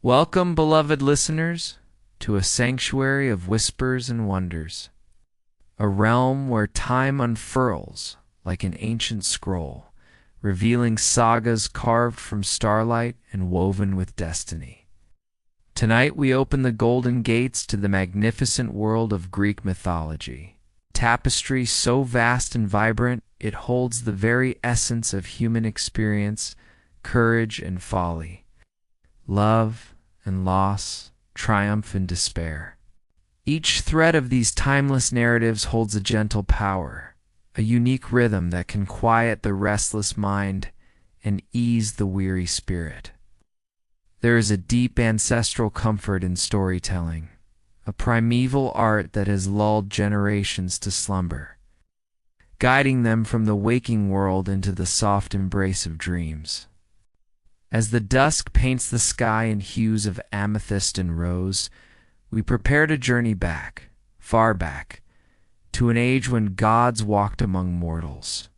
Welcome, beloved listeners, to a sanctuary of whispers and wonders, a realm where time unfurls like an ancient scroll, revealing sagas carved from starlight and woven with destiny. Tonight we open the golden gates to the magnificent world of Greek mythology, tapestry so vast and vibrant it holds the very essence of human experience, courage and folly, love and loss, triumph and despair. Each thread of these timeless narratives holds a gentle power, a unique rhythm that can quiet the restless mind and ease the weary spirit. There is a deep ancestral comfort in storytelling, a primeval art that has lulled generations to slumber, guiding them from the waking world into the soft embrace of dreams. As the dusk paints the sky in hues of amethyst and rose, we prepare to journey back, far back, to an age when gods walked among mortals,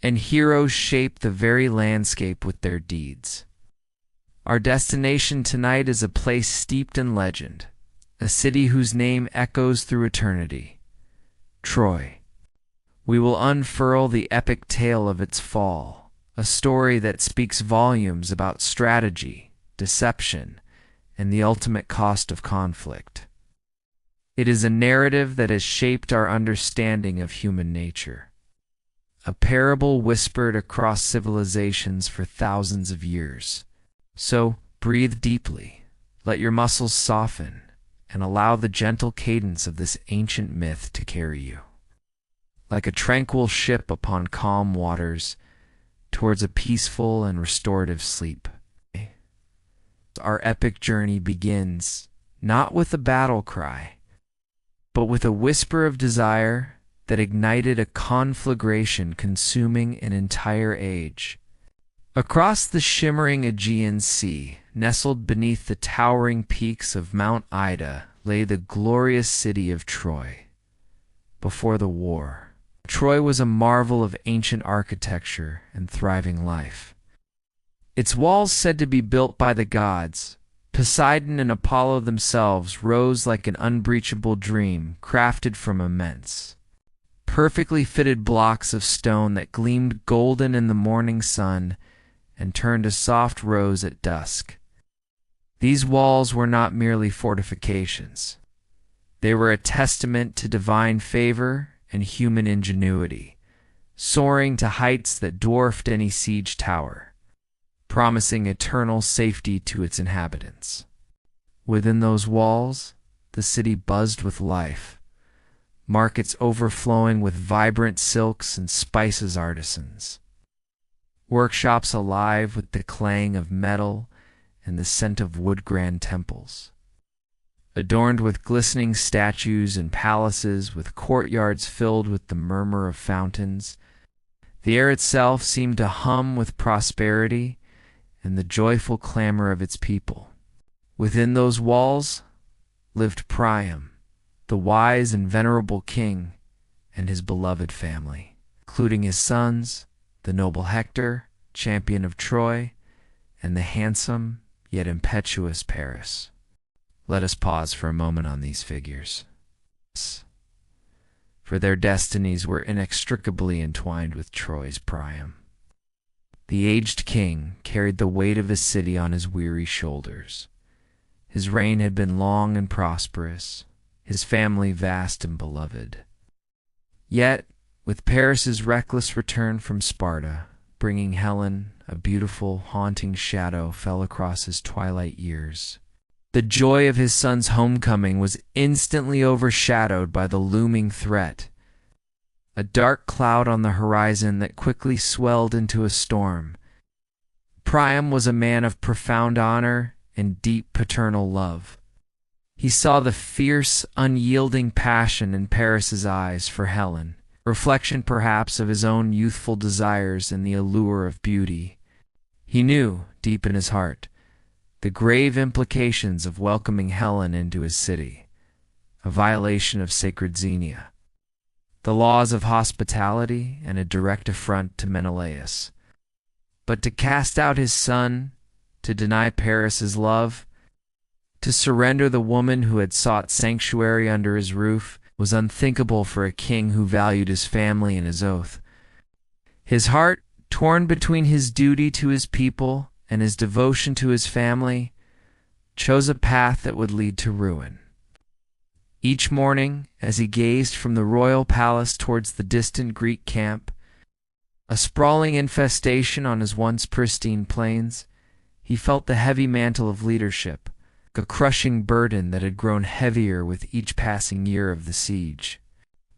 and heroes shaped the very landscape with their deeds. Our destination tonight is a place steeped in legend, a city whose name echoes through eternity, Troy. We will unfurl the epic tale of its fall, a story that speaks volumes about strategy, deception, and the ultimate cost of conflict. It is a narrative that has shaped our understanding of human nature, a parable whispered across civilizations for thousands of years. So, breathe deeply, let your muscles soften, and allow the gentle cadence of this ancient myth to carry you, like a tranquil ship upon calm waters, towards a peaceful and restorative sleep. Our epic journey begins not with a battle cry, but with a whisper of desire that ignited a conflagration consuming an entire age. Across the shimmering Aegean Sea, nestled beneath the towering peaks of Mount Ida, lay the glorious city of Troy. Before the war, Troy was a marvel of ancient architecture and thriving life. Its walls, said to be built by the gods, Poseidon and Apollo themselves, rose like an unbreachable dream crafted from immense, perfectly fitted blocks of stone that gleamed golden in the morning sun and turned a soft rose at dusk. These walls were not merely fortifications. They were a testament to divine favor and human ingenuity, soaring to heights that dwarfed any siege tower, promising eternal safety to its inhabitants. Within those walls, the city buzzed with life, markets overflowing with vibrant silks and spices artisans, workshops alive with the clang of metal and the scent of wood, grand temples, adorned with glistening statues and palaces with courtyards filled with the murmur of fountains. The air itself seemed to hum with prosperity and the joyful clamor of its people. Within those walls lived Priam, the wise and venerable king, and his beloved family, including his sons, the noble Hector, champion of Troy, and the handsome yet impetuous Paris. Let us pause for a moment on these figures, for their destinies were inextricably entwined with Troy's Priam. The aged king carried the weight of his city on his weary shoulders. His reign had been long and prosperous, his family vast and beloved. Yet, with Paris's reckless return from Sparta, bringing Helen, a beautiful, haunting shadow fell across his twilight years. The joy of his son's homecoming was instantly overshadowed by the looming threat, a dark cloud on the horizon that quickly swelled into a storm. Priam was a man of profound honor and deep paternal love. He saw the fierce, unyielding passion in Paris's eyes for Helen, reflection perhaps of his own youthful desires and the allure of beauty. He knew, deep in his heart, the grave implications of welcoming Helen into his city, a violation of sacred Xenia, the laws of hospitality, and a direct affront to Menelaus. But to cast out his son, to deny Paris his love, to surrender the woman who had sought sanctuary under his roof, was unthinkable for a king who valued his family and his oath. His heart, torn between his duty to his people and his devotion to his family, chose a path that would lead to ruin. Each morning, as he gazed from the royal palace towards the distant Greek camp, a sprawling infestation on his once pristine plains, he felt the heavy mantle of leadership, a crushing burden that had grown heavier with each passing year of the siege.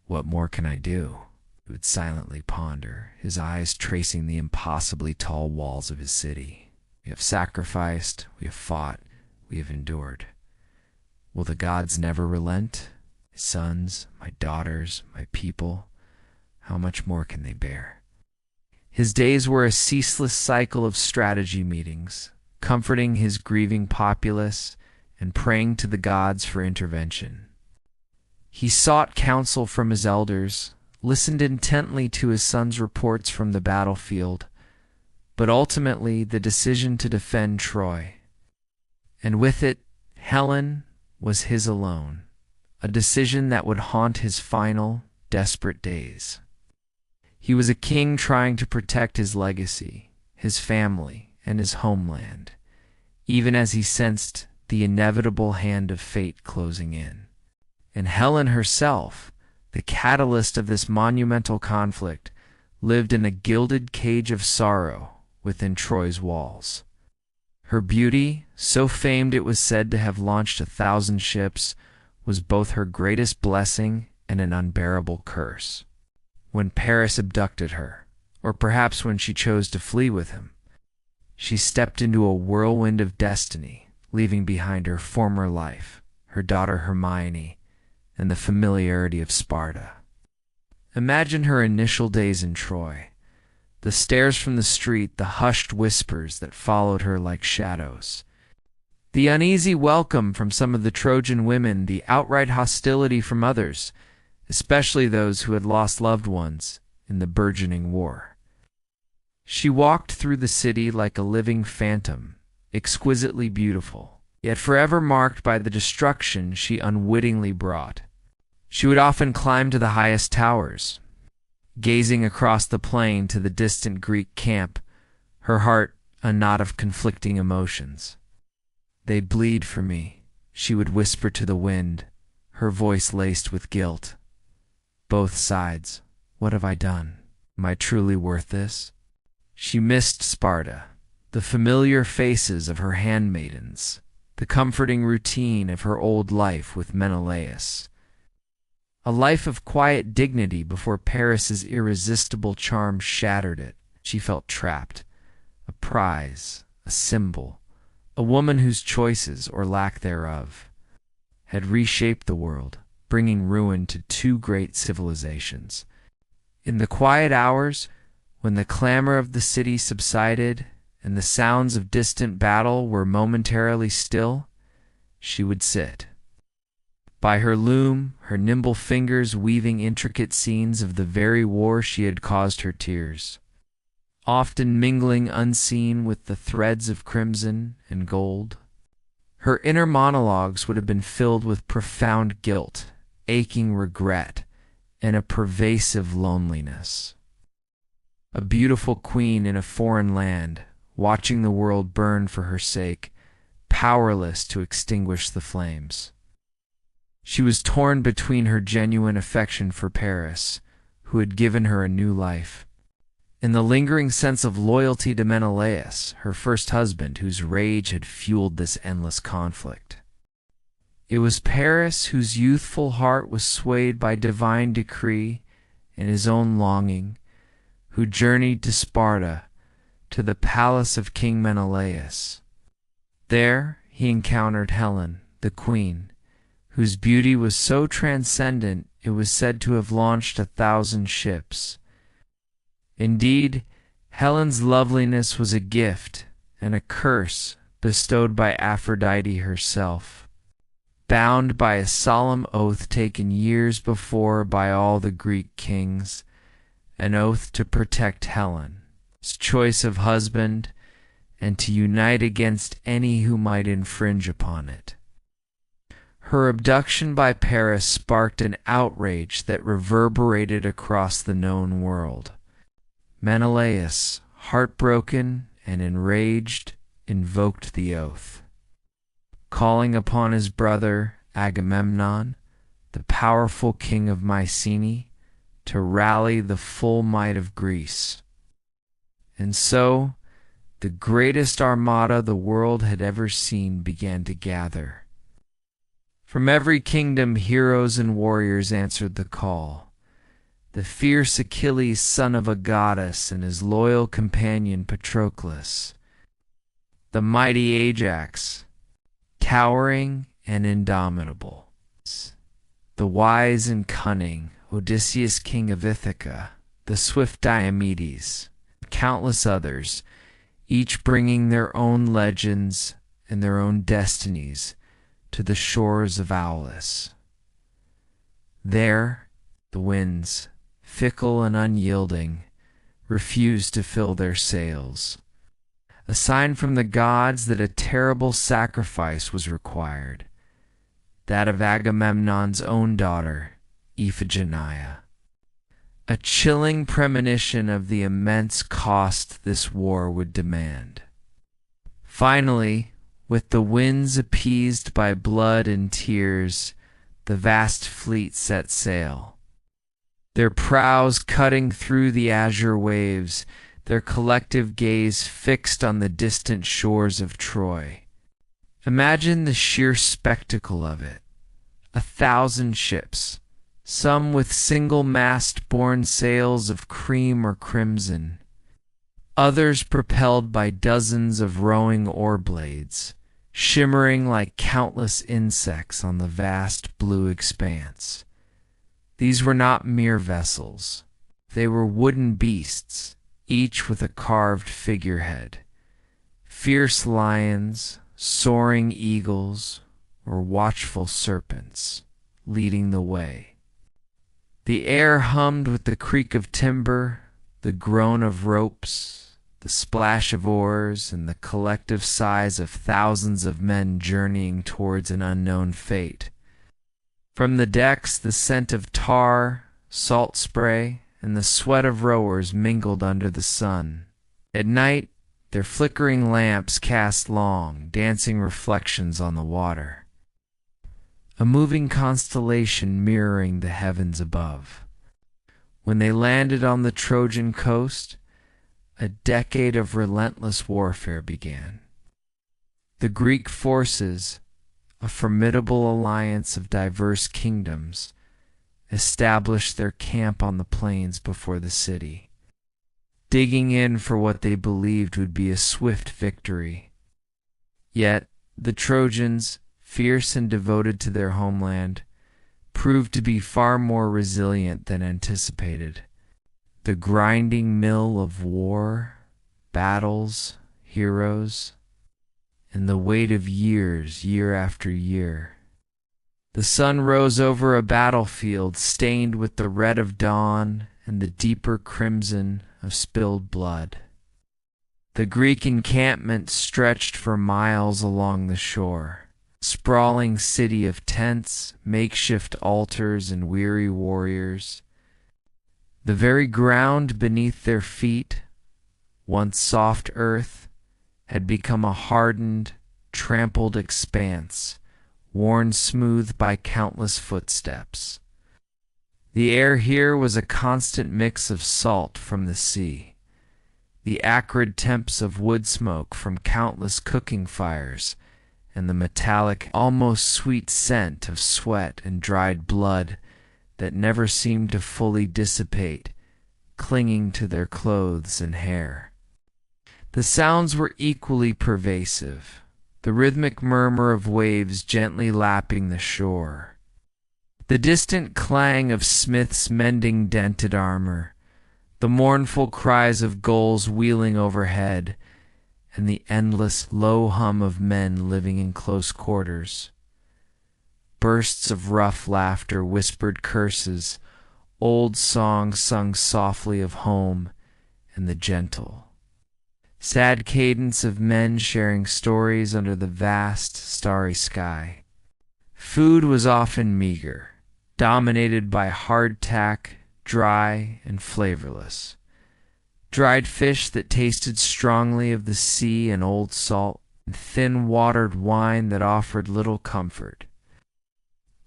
What more can I do? He would silently ponder, his eyes tracing the impossibly tall walls of his city. We have sacrificed, we have fought, we have endured. Will the gods never relent? My sons, my daughters, my people, how much more can they bear? His days were a ceaseless cycle of strategy meetings, comforting his grieving populace and praying to the gods for intervention. He sought counsel from his elders, listened intently to his sons' reports from the battlefield, but ultimately the decision to defend Troy, and with it Helen, was his alone, a decision that would haunt his final, desperate days. He was a king trying to protect his legacy, his family, and his homeland, even as he sensed the inevitable hand of fate closing in. And Helen herself, the catalyst of this monumental conflict, lived in a gilded cage of sorrow within Troy's walls. Her beauty, so famed it was said to have launched 1,000 ships, was both her greatest blessing and an unbearable curse. When Paris abducted her, or perhaps when she chose to flee with him, she stepped into a whirlwind of destiny, leaving behind her former life, her daughter Hermione, and the familiarity of Sparta. Imagine her initial days in Troy, the stares from the street, the hushed whispers that followed her like shadows, the uneasy welcome from some of the Trojan women, the outright hostility from others, especially those who had lost loved ones in the burgeoning war. She walked through the city like a living phantom, exquisitely beautiful, yet forever marked by the destruction she unwittingly brought. She would often climb to the highest towers, gazing across the plain to the distant Greek camp, her heart a knot of conflicting emotions. "They bleed for me," she would whisper to the wind, her voice laced with guilt. "Both sides. What have I done? Am I truly worth this?" She missed Sparta, the familiar faces of her handmaidens, the comforting routine of her old life with Menelaus. A life of quiet dignity before Paris's irresistible charm shattered it. She felt trapped, a prize, a symbol, a woman whose choices, or lack thereof, had reshaped the world, bringing ruin to two great civilizations. In the quiet hours, when the clamor of the city subsided and the sounds of distant battle were momentarily still, she would sit by her loom, her nimble fingers weaving intricate scenes of the very war she had caused her tears, often mingling unseen with the threads of crimson and gold. Her inner monologues would have been filled with profound guilt, aching regret, and a pervasive loneliness. A beautiful queen in a foreign land, watching the world burn for her sake, powerless to extinguish the flames. She was torn between her genuine affection for Paris, who had given her a new life, and the lingering sense of loyalty to Menelaus, her first husband, whose rage had fueled this endless conflict. It was Paris whose youthful heart was swayed by divine decree and his own longing, who journeyed to Sparta, to the palace of King Menelaus. There he encountered Helen, the queen, whose beauty was so transcendent it was said to have launched 1,000 ships. Indeed, Helen's loveliness was a gift and a curse bestowed by Aphrodite herself, bound by a solemn oath taken years before by all the Greek kings, an oath to protect Helen's choice of husband and to unite against any who might infringe upon it. Her abduction by Paris sparked an outrage that reverberated across the known world. Menelaus, heartbroken and enraged, invoked the oath. Calling upon his brother Agamemnon, the powerful king of Mycenae, to rally the full might of Greece. And so, the greatest armada the world had ever seen began to gather. From every kingdom, heroes and warriors answered the call. The fierce Achilles, son of a goddess, and his loyal companion Patroclus. The mighty Ajax, towering and indomitable. The wise and cunning Odysseus, king of Ithaca, the swift Diomedes, countless others, each bringing their own legends and their own destinies to the shores of Aulis. There, the winds, fickle and unyielding, refused to fill their sails, a sign from the gods that a terrible sacrifice was required, that of Agamemnon's own daughter, Iphigenia. A chilling premonition of the immense cost this war would demand. Finally, with the winds appeased by blood and tears, the vast fleet set sail. Their prows cutting through the azure waves, their collective gaze fixed on the distant shores of Troy. Imagine the sheer spectacle of it. 1,000 ships, some with single-mast-borne sails of cream or crimson, others propelled by dozens of rowing oar-blades, shimmering like countless insects on the vast blue expanse. These were not mere vessels. They were wooden beasts, each with a carved figurehead. Fierce lions, soaring eagles, or watchful serpents, leading the way. The air hummed with the creak of timber, the groan of ropes, the splash of oars, and the collective sighs of thousands of men journeying towards an unknown fate. From the decks, the scent of tar, salt spray, and the sweat of rowers mingled under the sun. At night, their flickering lamps cast long, dancing reflections on the water, a moving constellation mirroring the heavens above. When they landed on the Trojan coast, a decade of relentless warfare began. The Greek forces, a formidable alliance of diverse kingdoms, established their camp on the plains before the city, digging in for what they believed would be a swift victory. Yet the Trojans, fierce and devoted to their homeland, proved to be far more resilient than anticipated. The grinding mill of war, battles, heroes, and the weight of years, year after year. The sun rose over a battlefield stained with the red of dawn and the deeper crimson of spilled blood. The Greek encampment stretched for miles along the shore, sprawling city of tents, makeshift altars, and weary warriors. The very ground beneath their feet, once soft earth, had become a hardened, trampled expanse, worn smooth by countless footsteps. The air here was a constant mix of salt from the sea, the acrid temps of wood smoke from countless cooking fires, and the metallic, almost sweet scent of sweat and dried blood that never seemed to fully dissipate, clinging to their clothes and hair. The sounds were equally pervasive, the rhythmic murmur of waves gently lapping the shore, the distant clang of smiths mending dented armor, the mournful cries of gulls wheeling overhead, and the endless low hum of men living in close quarters. Bursts of rough laughter, whispered curses, old songs sung softly of home and the gentle. sad cadence of men sharing stories under the vast, starry sky. Food was often meager, dominated by hardtack, dry and flavorless. Dried fish that tasted strongly of the sea and old salt, and thin-watered wine that offered little comfort.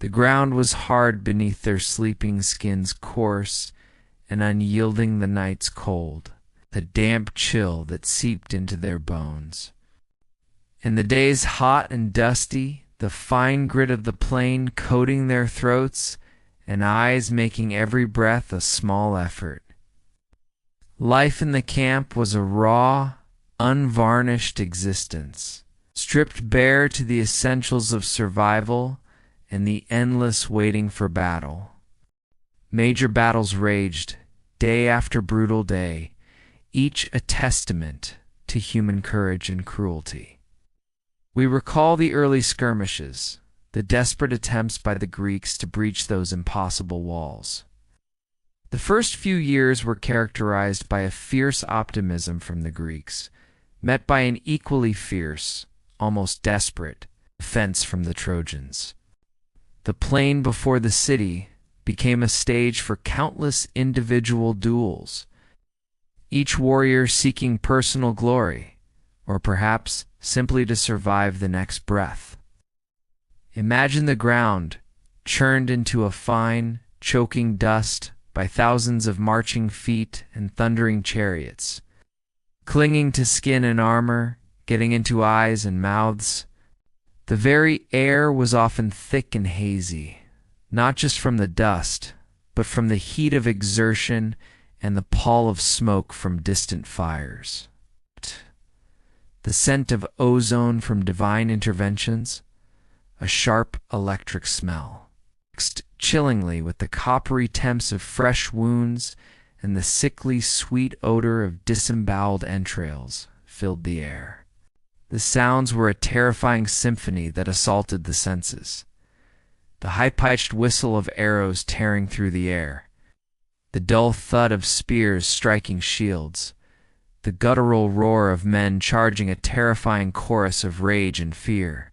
The ground was hard beneath their sleeping skins, coarse and unyielding the night's cold, the damp chill that seeped into their bones. In the days hot and dusty, the fine grit of the plain coating their throats and eyes making every breath a small effort. Life in the camp was a raw, unvarnished existence, stripped bare to the essentials of survival and the endless waiting for battle. Major battles raged, day after brutal day, each a testament to human courage and cruelty. We recall the early skirmishes, the desperate attempts by the Greeks to breach those impossible walls. The first few years were characterized by a fierce optimism from the Greeks, met by an equally fierce, almost desperate, defense from the Trojans. The plain before the city became a stage for countless individual duels, each warrior seeking personal glory, or perhaps simply to survive the next breath. Imagine the ground churned into a fine, choking dust by thousands of marching feet and thundering chariots, clinging to skin and armor, getting into eyes and mouths. The very air was often thick and hazy, not just from the dust, but from the heat of exertion and the pall of smoke from distant fires. The scent of ozone from divine interventions, a sharp electric smell, mixed chillingly with the coppery temps of fresh wounds and the sickly sweet odor of disemboweled entrails, filled the air. The sounds were a terrifying symphony that assaulted the senses. The high-pitched whistle of arrows tearing through the air, the dull thud of spears striking shields, the guttural roar of men charging a terrifying chorus of rage and fear,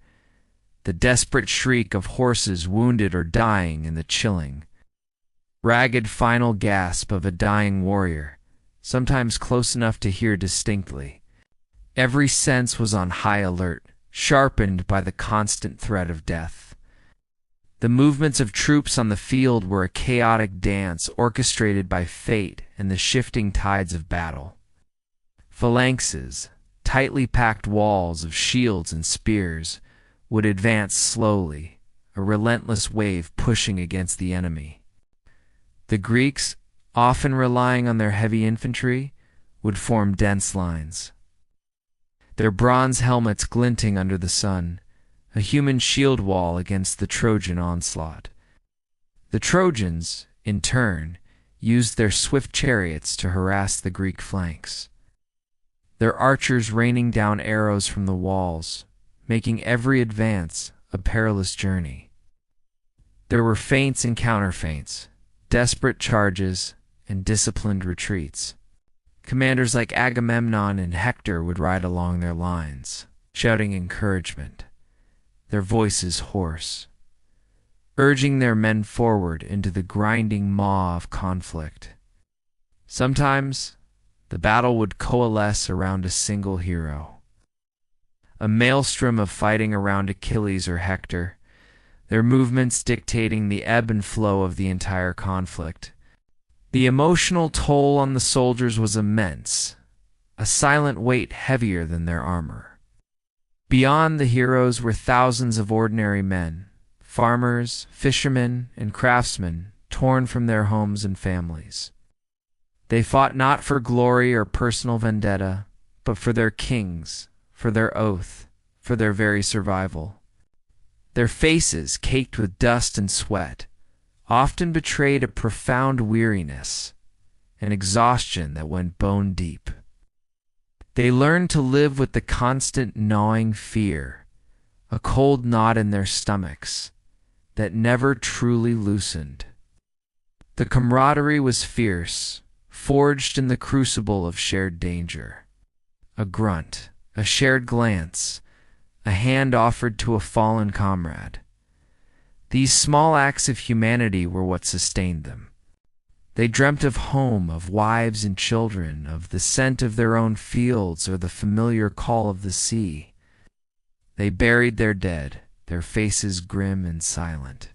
the desperate shriek of horses wounded or dying in the chilling, ragged final gasp of a dying warrior, sometimes close enough to hear distinctly. Every sense was on high alert, sharpened by the constant threat of death. The movements of troops on the field were a chaotic dance orchestrated by fate and the shifting tides of battle. Phalanxes, tightly packed walls of shields and spears, would advance slowly, a relentless wave pushing against the enemy. The Greeks, often relying on their heavy infantry, would form dense lines, their bronze helmets glinting under the sun, a human shield wall against the Trojan onslaught. The Trojans, in turn, used their swift chariots to harass the Greek flanks, their archers raining down arrows from the walls, making every advance a perilous journey. There were feints and counterfeints, desperate charges, and disciplined retreats. Commanders like Agamemnon and Hector would ride along their lines, shouting encouragement, their voices hoarse, urging their men forward into the grinding maw of conflict. Sometimes, the battle would coalesce around a single hero, a maelstrom of fighting around Achilles or Hector, their movements dictating the ebb and flow of the entire conflict. The emotional toll on the soldiers was immense, a silent weight heavier than their armor. Beyond the heroes were thousands of ordinary men, farmers, fishermen, and craftsmen, torn from their homes and families. They fought not for glory or personal vendetta, but for their kings, for their oath, for their very survival. Their faces, caked with dust and sweat, often betrayed a profound weariness, an exhaustion that went bone deep. They learned to live with the constant gnawing fear, a cold knot in their stomachs, that never truly loosened. The camaraderie was fierce, forged in the crucible of shared danger. a grunt, a shared glance, a hand offered to a fallen comrade. These small acts of humanity were what sustained them. They dreamt of home, of wives and children, of the scent of their own fields or the familiar call of the sea. They buried their dead, their faces grim and silent,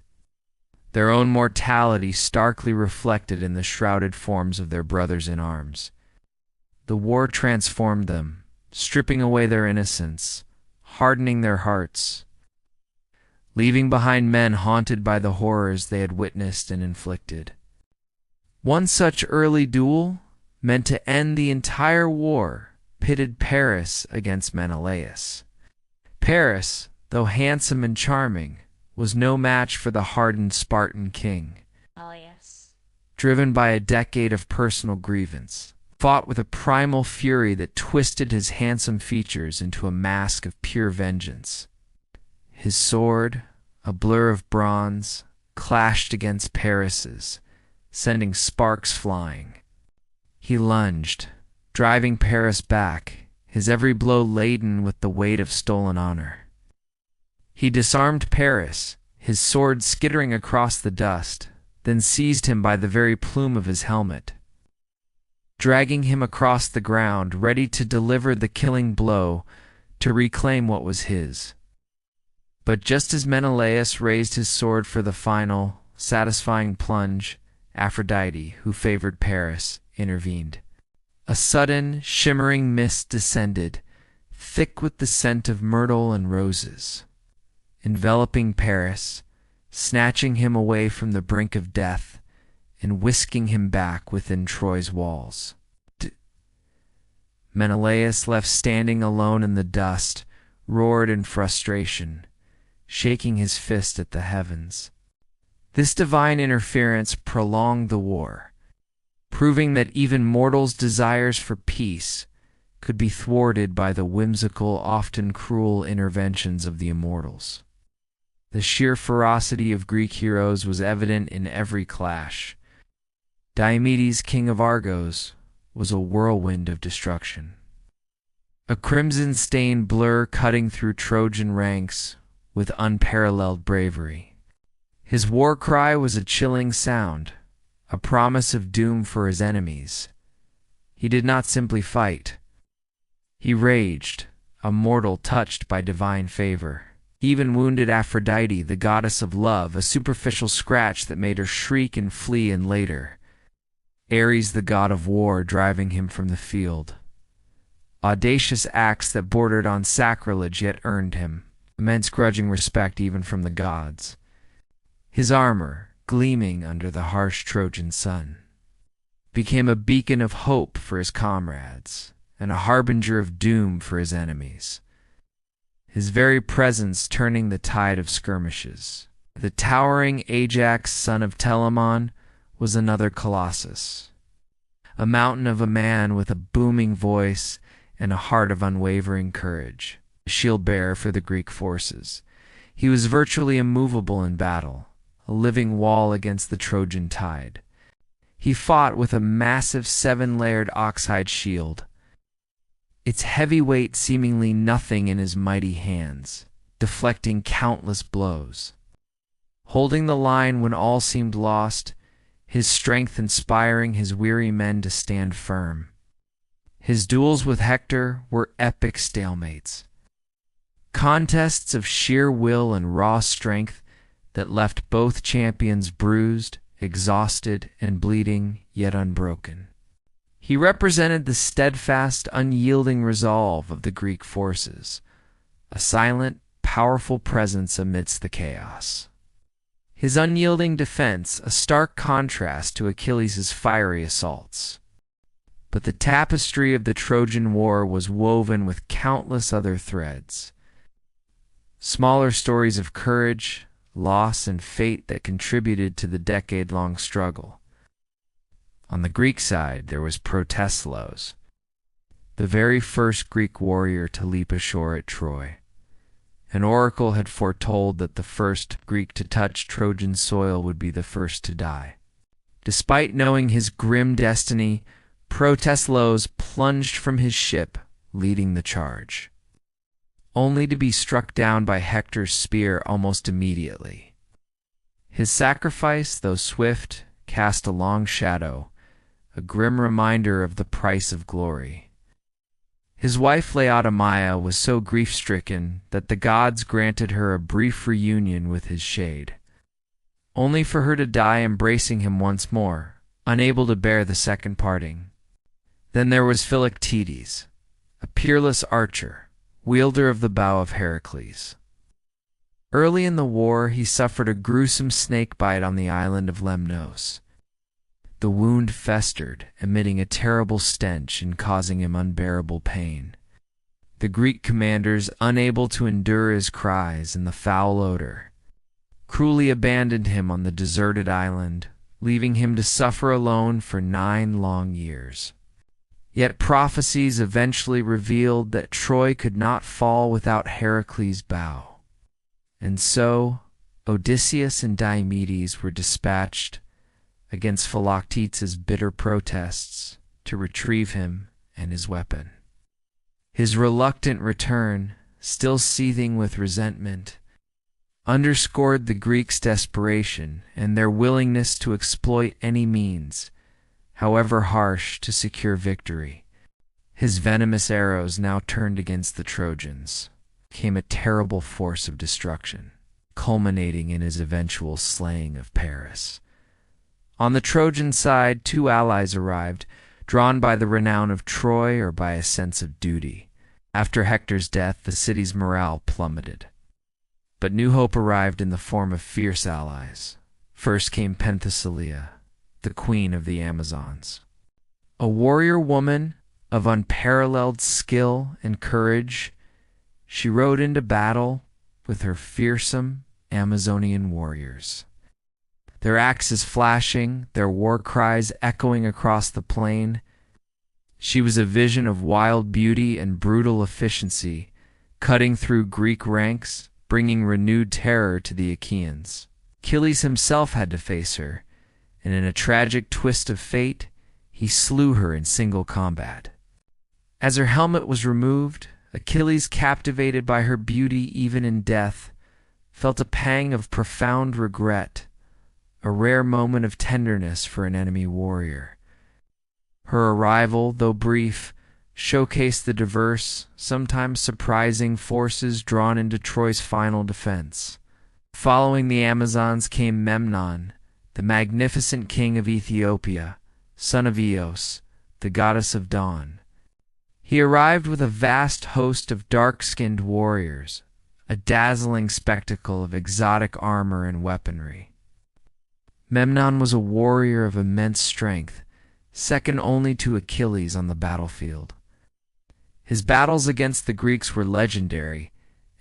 their own mortality starkly reflected in the shrouded forms of their brothers in arms. The war transformed them, stripping away their innocence, hardening their hearts, leaving behind men haunted by the horrors they had witnessed and inflicted. One such early duel, meant to end the entire war, pitted Paris against Menelaus. Paris, though handsome and charming, was no match for the hardened Spartan king. Oh, yes. Driven by a decade of personal grievance, fought with a primal fury that twisted his handsome features into a mask of pure vengeance. His sword, a blur of bronze, clashed against Paris's, sending sparks flying. He lunged, driving Paris back, his every blow laden with the weight of stolen honor. He disarmed Paris, his sword skittering across the dust, then seized him by the very plume of his helmet, dragging him across the ground, ready to deliver the killing blow to reclaim what was his. But just as Menelaus raised his sword for the final, satisfying plunge, Aphrodite, who favored Paris, intervened. A sudden, shimmering mist descended, thick with the scent of myrtle and roses, enveloping Paris, snatching him away from the brink of death, and whisking him back within Troy's walls. Menelaus, left standing alone in the dust, roared in frustration, shaking his fist at the heavens. This divine interference prolonged the war, proving that even mortals' desires for peace could be thwarted by the whimsical, often cruel interventions of the immortals. The sheer ferocity of Greek heroes was evident in every clash. Diomedes, king of Argos, was a whirlwind of destruction, a crimson-stained blur cutting through Trojan ranks with unparalleled bravery. His war cry was a chilling sound, a promise of doom for his enemies. He did not simply fight. He raged, a mortal touched by divine favor. He even wounded Aphrodite, the goddess of love, a superficial scratch that made her shriek and flee, and later, Ares, the god of war, driving him from the field. Audacious acts that bordered on sacrilege yet earned him immense grudging respect even from the gods. His armor, gleaming under the harsh Trojan sun, became a beacon of hope for his comrades and a harbinger of doom for his enemies, his very presence turning the tide of skirmishes. The towering Ajax, son of Telamon, was another colossus, a mountain of a man with a booming voice and a heart of unwavering courage, a shield-bearer for the Greek forces. He was virtually immovable in battle, a living wall against the Trojan tide. He fought with a massive 7-layered oxhide shield, its heavy weight seemingly nothing in his mighty hands, deflecting countless blows. Holding the line when all seemed lost, his strength inspiring his weary men to stand firm. His duels with Hector were epic stalemates, contests of sheer will and raw strength that left both champions bruised, exhausted, and bleeding, yet unbroken. He represented the steadfast, unyielding resolve of the Greek forces, a silent, powerful presence amidst the chaos. His unyielding defense, a stark contrast to Achilles' fiery assaults. But the tapestry of the Trojan War was woven with countless other threads, smaller stories of courage, loss, and fate that contributed to the decade-long struggle. On the Greek side, there was Protesilaus, the very first Greek warrior to leap ashore at Troy. An oracle had foretold that the first Greek to touch Trojan soil would be the first to die. Despite knowing his grim destiny, Protesilaus plunged from his ship, leading the charge, only to be struck down by Hector's spear almost immediately. His sacrifice, though swift, cast a long shadow, a grim reminder of the price of glory. His wife Laodamia was so grief-stricken that the gods granted her a brief reunion with his shade, only for her to die embracing him once more, unable to bear the second parting. Then there was Philoctetes, a peerless archer, wielder of the bow of Heracles. Early in the war he suffered a gruesome snake bite on the island of Lemnos. The wound festered, emitting a terrible stench and causing him unbearable pain. The Greek commanders, unable to endure his cries and the foul odor, cruelly abandoned him on the deserted island, leaving him to suffer alone for 9 long years. Yet prophecies eventually revealed that Troy could not fall without Heracles' bow. And so Odysseus and Diomedes were dispatched against Philoctetes' bitter protests to retrieve him and his weapon. His reluctant return, still seething with resentment, underscored the Greeks' desperation and their willingness to exploit any means, however harsh, to secure victory. His venomous arrows, now turned against the Trojans, came a terrible force of destruction, culminating in his eventual slaying of Paris. On the Trojan side, 2 allies arrived, drawn by the renown of Troy or by a sense of duty. After Hector's death, the city's morale plummeted. But new hope arrived in the form of fierce allies. First came Penthesilea, the queen of the Amazons. A warrior woman of unparalleled skill and courage, she rode into battle with her fearsome Amazonian warriors, their axes flashing, their war cries echoing across the plain. She was a vision of wild beauty and brutal efficiency, cutting through Greek ranks, bringing renewed terror to the Achaeans. Achilles himself had to face her, and in a tragic twist of fate, he slew her in single combat. As her helmet was removed, Achilles, captivated by her beauty even in death, felt a pang of profound regret, a rare moment of tenderness for an enemy warrior. Her arrival, though brief, showcased the diverse, sometimes surprising forces drawn into Troy's final defense. Following the Amazons came Memnon, the magnificent king of Ethiopia, son of Eos, the goddess of dawn. He arrived with a vast host of dark-skinned warriors, a dazzling spectacle of exotic armor and weaponry. Memnon was a warrior of immense strength, second only to Achilles on the battlefield. His battles against the Greeks were legendary,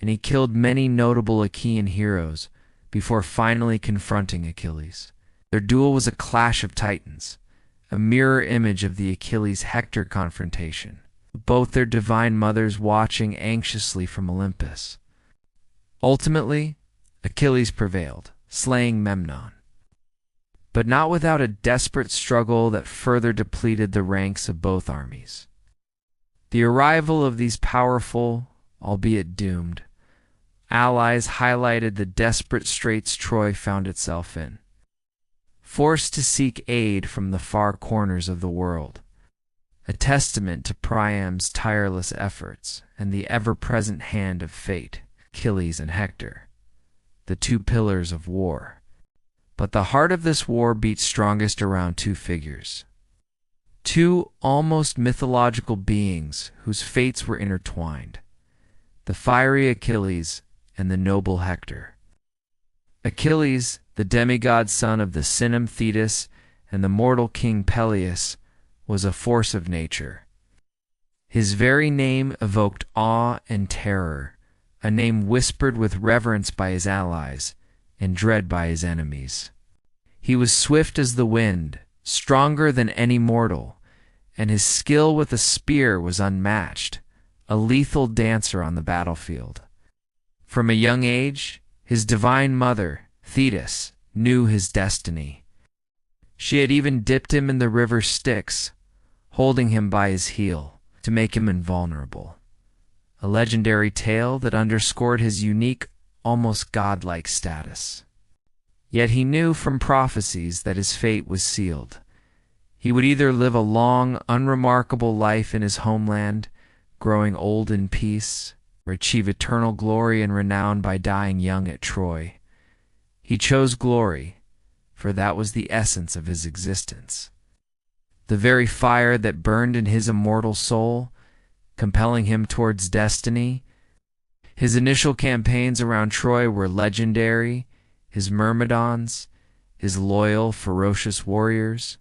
and he killed many notable Achaean heroes before finally confronting Achilles. Their duel was a clash of titans, a mirror image of the Achilles-Hector confrontation, both their divine mothers watching anxiously from Olympus. Ultimately, Achilles prevailed, slaying Memnon, but not without a desperate struggle that further depleted the ranks of both armies. The arrival of these powerful, albeit doomed, allies highlighted the desperate straits Troy found itself in. Forced to seek aid from the far corners of the world, a testament to Priam's tireless efforts and the ever-present hand of fate, Achilles and Hector, the 2 pillars of war. But the heart of this war beat strongest around 2 figures, 2 almost mythological beings whose fates were intertwined, the fiery Achilles and the noble Hector. Achilles, the demigod son of the Synym Thetis and the mortal king Peleus, was a force of nature. His very name evoked awe and terror, a name whispered with reverence by his allies and dread by his enemies. He was swift as the wind, stronger than any mortal, and his skill with a spear was unmatched, a lethal dancer on the battlefield. From a young age, his divine mother, Thetis, knew his destiny. She had even dipped him in the river Styx, holding him by his heel, to make him invulnerable. A legendary tale that underscored his unique, almost godlike status. Yet he knew from prophecies that his fate was sealed. He would either live a long, unremarkable life in his homeland, growing old in peace, or achieve eternal glory and renown by dying young at Troy. He chose glory, for that was the essence of his existence. The very fire that burned in his immortal soul, compelling him towards destiny. His initial campaigns around Troy were legendary, his myrmidons, his loyal, ferocious warriors,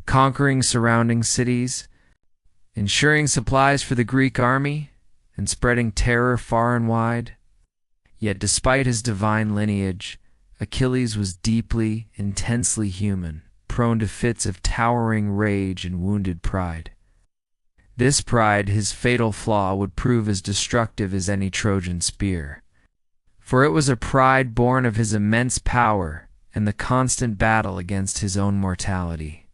conquering surrounding cities, ensuring supplies for the Greek army, and spreading terror far and wide. Yet despite his divine lineage, Achilles was deeply, intensely human, prone to fits of towering rage and wounded pride. This pride, his fatal flaw, would prove as destructive as any Trojan spear. For it was a pride born of his immense power and the constant battle against his own mortality.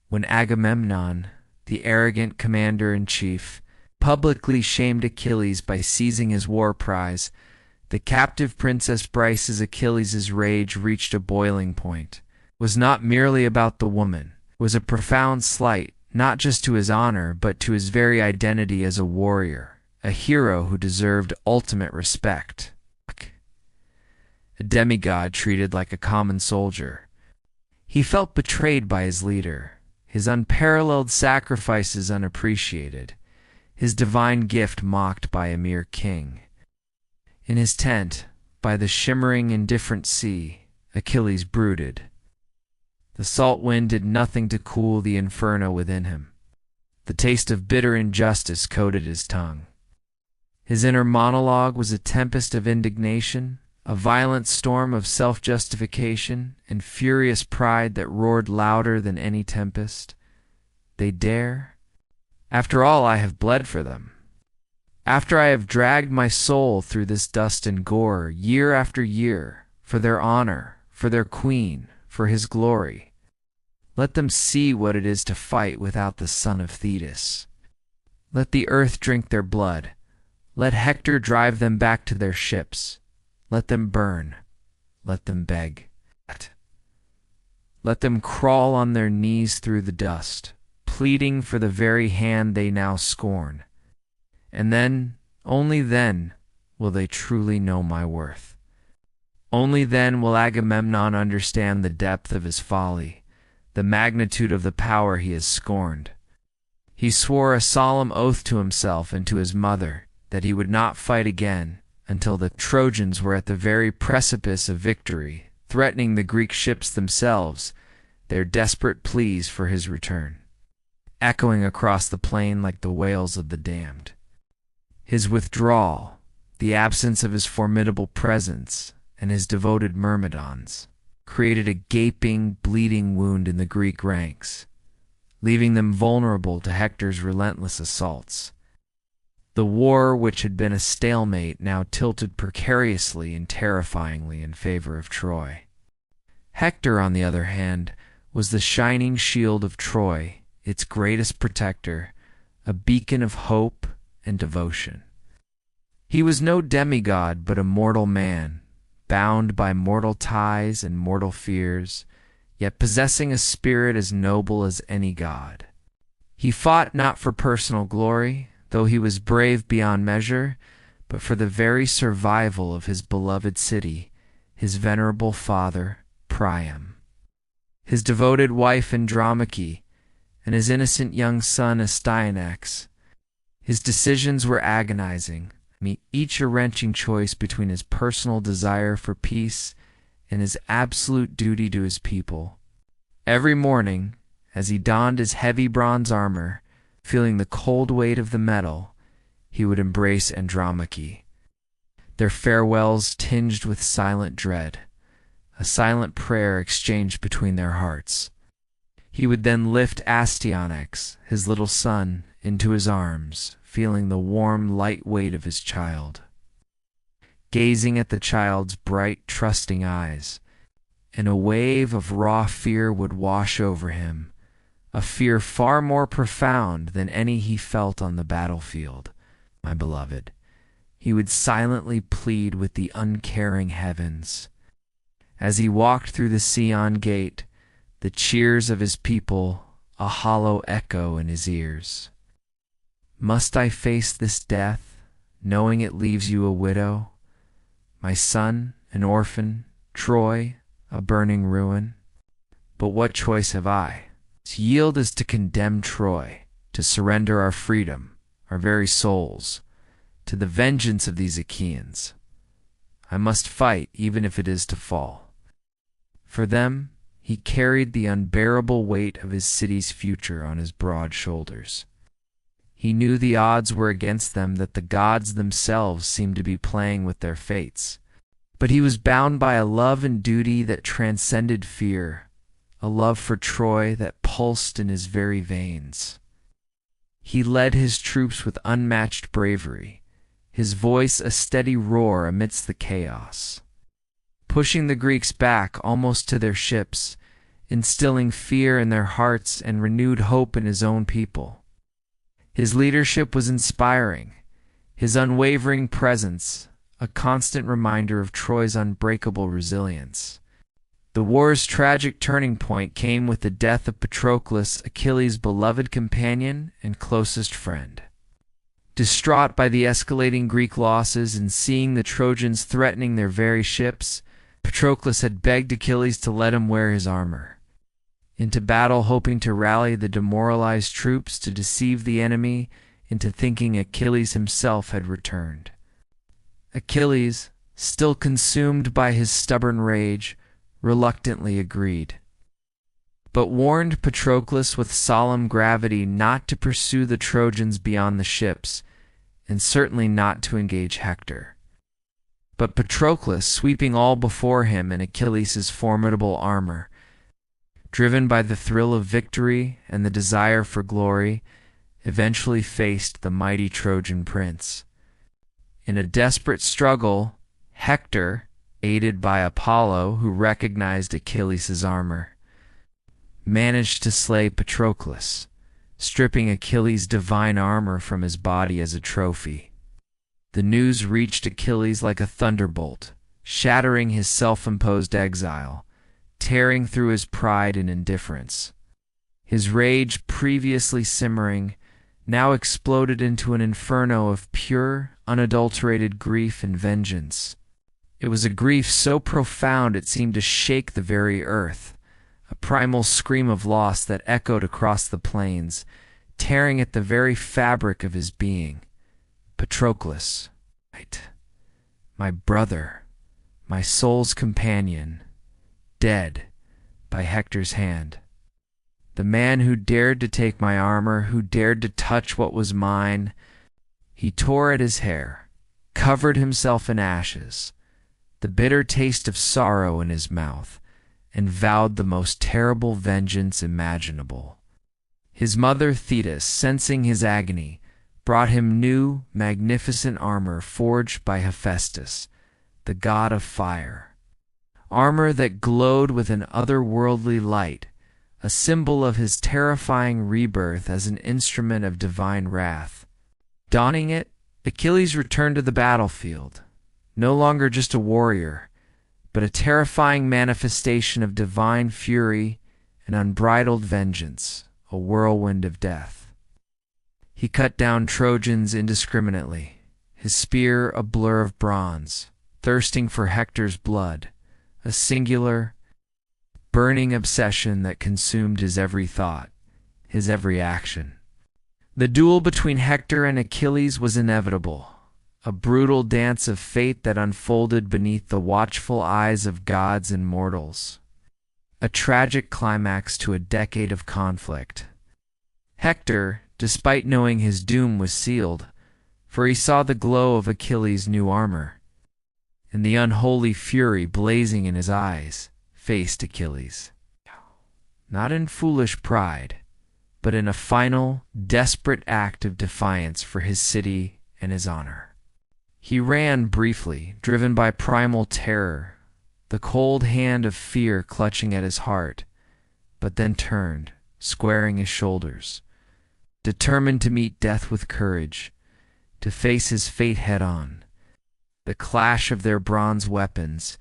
When Agamemnon, the arrogant commander-in-chief, publicly shamed Achilles by seizing his war prize, the captive Princess Brise's Achilles' rage reached a boiling point. It was not merely about the woman. It was a profound slight, not just to his honor, but to his very identity as a warrior, a hero who deserved ultimate respect. A demigod treated like a common soldier. He felt betrayed by his leader, his unparalleled sacrifices unappreciated, his divine gift mocked by a mere king. In his tent, by the shimmering, indifferent sea, Achilles brooded. The salt wind did nothing to cool the inferno within him. The taste of bitter injustice coated his tongue. His inner monologue was a tempest of indignation, a violent storm of self-justification and furious pride that roared louder than any tempest. They dare? After all, I have bled for them. After I have dragged my soul through this dust and gore, year after year, for their honor, for their queen, for his glory. Let them see what it is to fight without the son of Thetis. Let the earth drink their blood. Let Hector drive them back to their ships. Let them burn. Let them beg. Let them crawl on their knees through the dust, pleading for the very hand they now scorn. And then, only then, will they truly know my worth. Only then will Agamemnon understand the depth of his folly, the magnitude of the power he has scorned. He swore a solemn oath to himself and to his mother that he would not fight again until the Trojans were at the very precipice of victory, threatening the Greek ships themselves, their desperate pleas for his return, echoing across the plain like the wails of the damned. His withdrawal, the absence of his formidable presence, and his devoted myrmidons, created a gaping, bleeding wound in the Greek ranks, leaving them vulnerable to Hector's relentless assaults. The war, which had been a stalemate, now tilted precariously and terrifyingly in favor of Troy. Hector, on the other hand, was the shining shield of Troy, its greatest protector, a beacon of hope and devotion. He was no demigod, but a mortal man, bound by mortal ties and mortal fears, yet possessing a spirit as noble as any god. He fought not for personal glory, though he was brave beyond measure, but for the very survival of his beloved city, his venerable father, Priam, his devoted wife Andromache, and his innocent young son Astyanax. His decisions were agonizing, each a wrenching choice between his personal desire for peace and his absolute duty to his people. Every morning, as he donned his heavy bronze armor, feeling the cold weight of the metal, he would embrace Andromache, their farewells tinged with silent dread, a silent prayer exchanged between their hearts. He would then lift Astyanax, his little son, into his arms, feeling the warm, light weight of his child. Gazing at the child's bright, trusting eyes, and a wave of raw fear would wash over him, a fear far more profound than any he felt on the battlefield. My beloved, he would silently plead with the uncaring heavens. As he walked through the Sion gate, the cheers of his people a hollow echo in his ears. Must I face this death, knowing it leaves you a widow? My son, an orphan, Troy, a burning ruin? But what choice have I? To yield is to condemn Troy, to surrender our freedom, our very souls, to the vengeance of these Achaeans. I must fight, even if it is to fall. For them, he carried the unbearable weight of his city's future on his broad shoulders. He knew the odds were against them, that the gods themselves seemed to be playing with their fates. But he was bound by a love and duty that transcended fear, a love for Troy that pulsed in his very veins. He led his troops with unmatched bravery, his voice a steady roar amidst the chaos, pushing the Greeks back almost to their ships, instilling fear in their hearts and renewed hope in his own people. His leadership was inspiring, his unwavering presence a constant reminder of Troy's unbreakable resilience. The war's tragic turning point came with the death of Patroclus, Achilles' beloved companion and closest friend. Distraught by the escalating Greek losses and seeing the Trojans threatening their very ships, Patroclus had begged Achilles to let him wear his armor. Into battle, hoping to rally the demoralized troops, to deceive the enemy into thinking Achilles himself had returned. Achilles, still consumed by his stubborn rage, reluctantly agreed, but warned Patroclus with solemn gravity not to pursue the Trojans beyond the ships, and certainly not to engage Hector. But Patroclus, sweeping all before him in Achilles' formidable armor, driven by the thrill of victory and the desire for glory, eventually faced the mighty Trojan prince. In a desperate struggle, Hector, aided by Apollo, who recognized Achilles' armor, managed to slay Patroclus, stripping Achilles' divine armor from his body as a trophy. The news reached Achilles like a thunderbolt, shattering his self-imposed exile, tearing through his pride and indifference. His rage, previously simmering, now exploded into an inferno of pure, unadulterated grief and vengeance. It was a grief so profound it seemed to shake the very earth, a primal scream of loss that echoed across the plains, tearing at the very fabric of his being. Patroclus, my brother, my soul's companion, dead by Hector's hand. The man who dared to take my armor, who dared to touch what was mine. He tore at his hair, covered himself in ashes, the bitter taste of sorrow in his mouth, and vowed the most terrible vengeance imaginable. His mother Thetis, sensing his agony, brought him new, magnificent armor forged by Hephaestus, the god of fire. Armor that glowed with an otherworldly light, a symbol of his terrifying rebirth as an instrument of divine wrath. Donning it, Achilles returned to the battlefield, no longer just a warrior, but a terrifying manifestation of divine fury and unbridled vengeance, a whirlwind of death. He cut down Trojans indiscriminately, his spear a blur of bronze, thirsting for Hector's blood, a singular, burning obsession that consumed his every thought, his every action. The duel between Hector and Achilles was inevitable, a brutal dance of fate that unfolded beneath the watchful eyes of gods and mortals, a tragic climax to a decade of conflict. Hector, despite knowing his doom was sealed, for he saw the glow of Achilles' new armor, and the unholy fury blazing in his eyes, faced Achilles. Not in foolish pride, but in a final, desperate act of defiance for his city and his honor. He ran briefly, driven by primal terror, the cold hand of fear clutching at his heart, but then turned, squaring his shoulders, determined to meet death with courage, to face his fate head-on. The clash of their bronze weapons,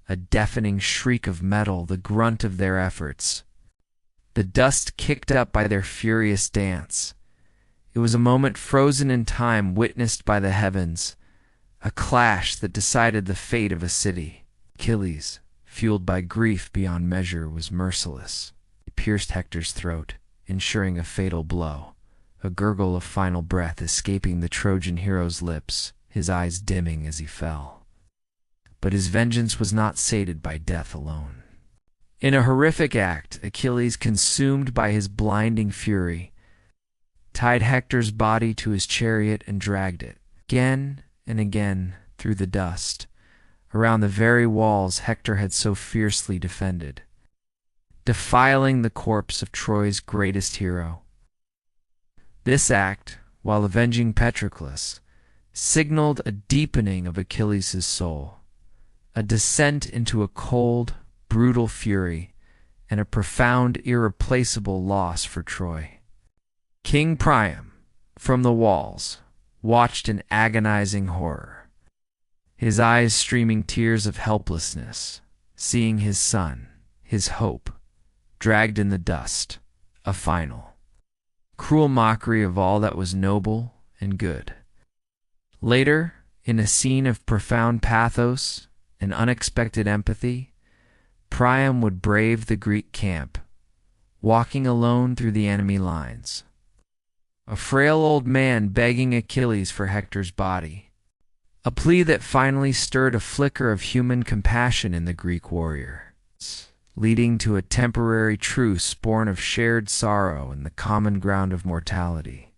a deafening shriek of metal, the grunt of their efforts, the dust kicked up by their furious dance. It was a moment frozen in time, witnessed by the heavens, a clash that decided the fate of a city. Achilles, fueled by grief beyond measure, was merciless. He pierced Hector's throat, ensuring a fatal blow, a gurgle of final breath escaping the Trojan hero's lips, his eyes dimming as he fell. But his vengeance was not sated by death alone. In a horrific act, Achilles, consumed by his blinding fury, tied Hector's body to his chariot and dragged it, again and again, through the dust, around the very walls Hector had so fiercely defended, defiling the corpse of Troy's greatest hero. This act, while avenging Patroclus, signaled a deepening of Achilles' soul, a descent into a cold, brutal fury, and a profound, irreplaceable loss for Troy. King Priam, from the walls, watched in agonizing horror, his eyes streaming tears of helplessness, seeing his son, his hope, dragged in the dust, a final, cruel mockery of all that was noble and good. Later, in a scene of profound pathos and unexpected empathy, Priam would brave the Greek camp, walking alone through the enemy lines, a frail old man begging Achilles for Hector's body, a plea that finally stirred a flicker of human compassion in the Greek warrior, leading to a temporary truce born of shared sorrow and the common ground of mortality.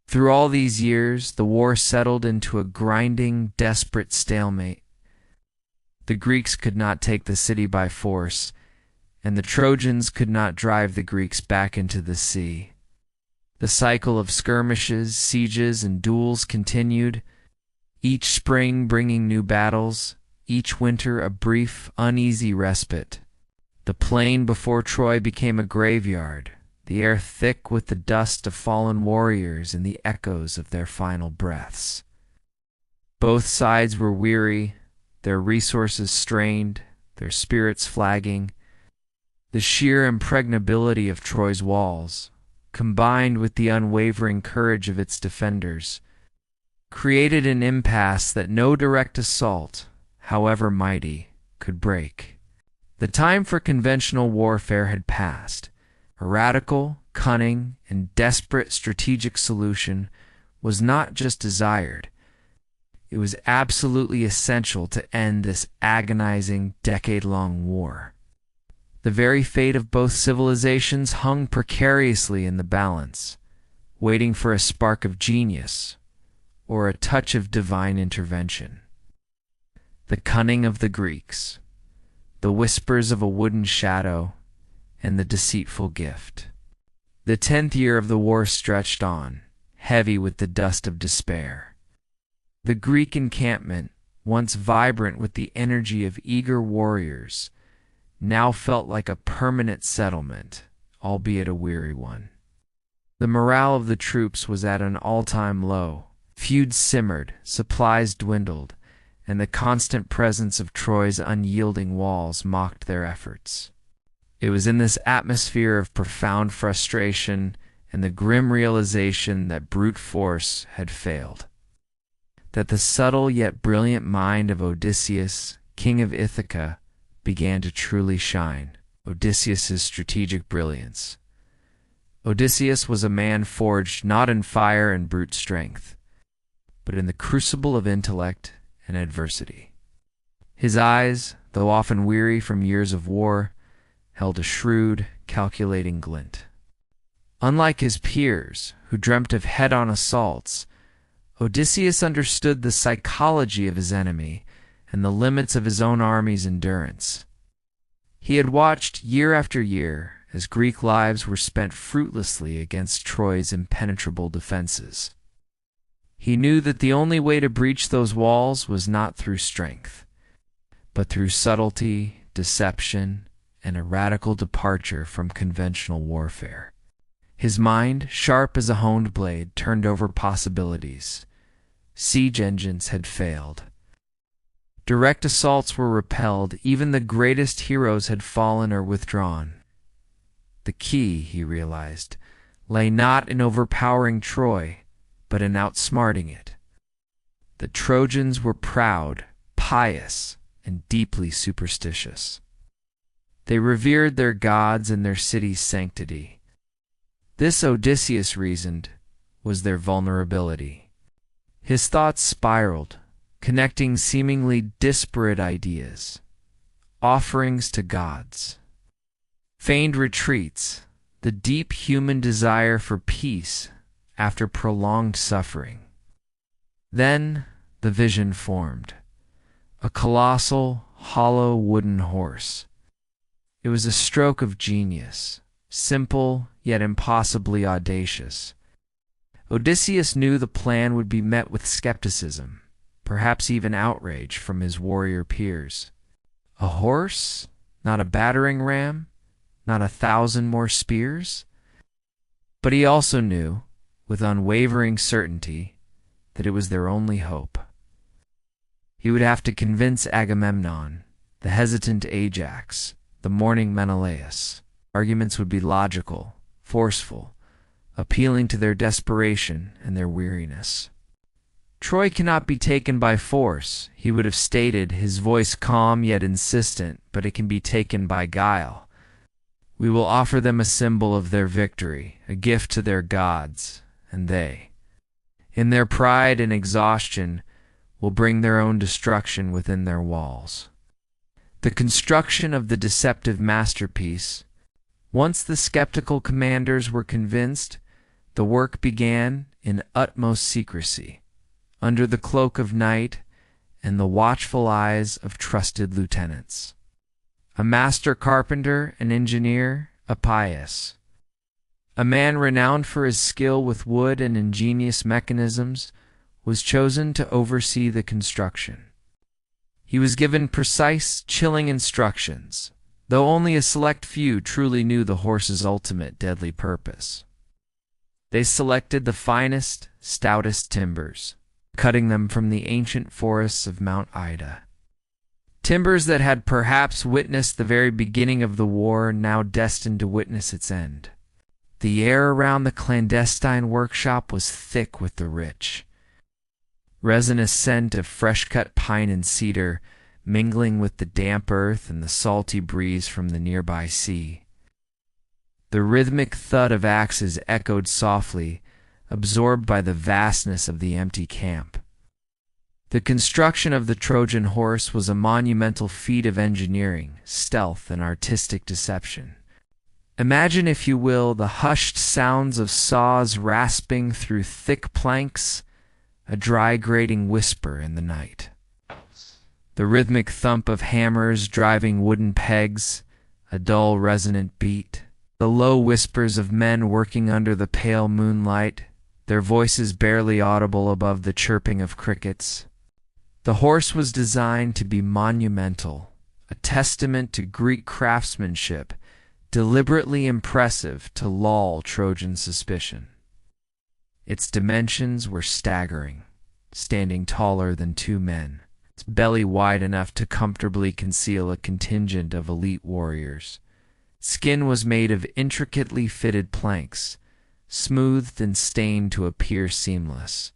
Through all these years, the war settled into a grinding, desperate stalemate. The Greeks could not take the city by force, and the Trojans could not drive the Greeks back into the sea. The cycle of skirmishes, sieges, and duels continued, each spring bringing new battles, each winter a brief, uneasy respite. The plain before Troy became a graveyard, the air thick with the dust of fallen warriors and the echoes of their final breaths. Both sides were weary, their resources strained, their spirits flagging. The sheer impregnability of Troy's walls, combined with the unwavering courage of its defenders, created an impasse that no direct assault, however mighty, could break. The time for conventional warfare had passed. A radical, cunning, and desperate strategic solution was not just desired. It was absolutely essential to end this agonizing, decade-long war. The very fate of both civilizations hung precariously in the balance, waiting for a spark of genius or a touch of divine intervention. The cunning of the Greeks, the whispers of a wooden shadow, and the deceitful gift. The 10th year of the war stretched on, heavy with the dust of despair. The Greek encampment, once vibrant with the energy of eager warriors, now felt like a permanent settlement, albeit a weary one. The morale of the troops was at an all-time low. Feuds simmered, supplies dwindled, and the constant presence of Troy's unyielding walls mocked their efforts. It was in this atmosphere of profound frustration and the grim realization that brute force had failed, that the subtle yet brilliant mind of Odysseus, king of Ithaca, began to truly shine. Odysseus's strategic brilliance. Odysseus was a man forged not in fire and brute strength, but in the crucible of intellect and adversity. His eyes, though often weary from years of war, held a shrewd, calculating glint. Unlike his peers, who dreamt of head-on assaults, Odysseus understood the psychology of his enemy and the limits of his own army's endurance. He had watched year after year as Greek lives were spent fruitlessly against Troy's impenetrable defenses. He knew that the only way to breach those walls was not through strength, but through subtlety, deception, and a radical departure from conventional warfare. His mind, sharp as a honed blade, turned over possibilities. Siege engines had failed. Direct assaults were repelled. Even the greatest heroes had fallen or withdrawn. The key, he realized, lay not in overpowering Troy, but in outsmarting it. The Trojans were proud, pious, and deeply superstitious. They revered their gods and their city's sanctity. This, Odysseus reasoned, was their vulnerability. His thoughts spiraled, connecting seemingly disparate ideas, offerings to gods, feigned retreats, the deep human desire for peace after prolonged suffering. Then the vision formed, a colossal, hollow wooden horse. It was a stroke of genius, simple yet impossibly audacious. Odysseus knew the plan would be met with skepticism, perhaps even outrage from his warrior peers. A horse? Not a battering ram? Not 1,000 more spears? But he also knew, with unwavering certainty, that it was their only hope. He would have to convince Agamemnon, the hesitant Ajax, the mourning Menelaus. Arguments would be logical, forceful, appealing to their desperation and their weariness. Troy cannot be taken by force, he would have stated, his voice calm yet insistent, but it can be taken by guile. We will offer them a symbol of their victory, a gift to their gods, and they, in their pride and exhaustion, will bring their own destruction within their walls. The construction of the deceptive masterpiece. Once the skeptical commanders were convinced, the work began in utmost secrecy, under the cloak of night and the watchful eyes of trusted lieutenants. A master carpenter and engineer, Achaeans, a man renowned for his skill with wood and ingenious mechanisms, was chosen to oversee the construction. He was given precise, chilling instructions, though only a select few truly knew the horse's ultimate deadly purpose. They selected the finest, stoutest timbers, cutting them from the ancient forests of Mount Ida. Timbers that had perhaps witnessed the very beginning of the war, now destined to witness its end. The air around the clandestine workshop was thick with the rich, resinous scent of fresh-cut pine and cedar, mingling with the damp earth and the salty breeze from the nearby sea. The rhythmic thud of axes echoed softly, absorbed by the vastness of the empty camp. The construction of the Trojan Horse was a monumental feat of engineering, stealth, and artistic deception. Imagine, if you will, the hushed sounds of saws rasping through thick planks, a dry grating whisper in the night. The rhythmic thump of hammers driving wooden pegs, a dull resonant beat. The low whispers of men working under the pale moonlight, their voices barely audible above the chirping of crickets. The horse was designed to be monumental, a testament to Greek craftsmanship, deliberately impressive to lull Trojan suspicion. Its dimensions were staggering, standing taller than 2 men, its belly wide enough to comfortably conceal a contingent of elite warriors. Skin was made of intricately fitted planks, smoothed and stained to appear seamless,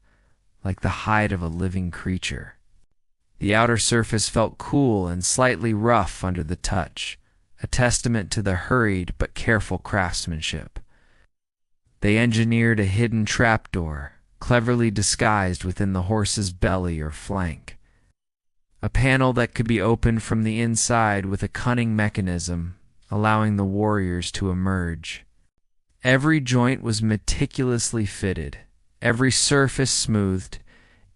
like the hide of a living creature. The outer surface felt cool and slightly rough under the touch, a testament to the hurried but careful craftsmanship. They engineered a hidden trapdoor, cleverly disguised within the horse's belly or flank. A panel that could be opened from the inside with a cunning mechanism, allowing the warriors to emerge. Every joint was meticulously fitted, every surface smoothed,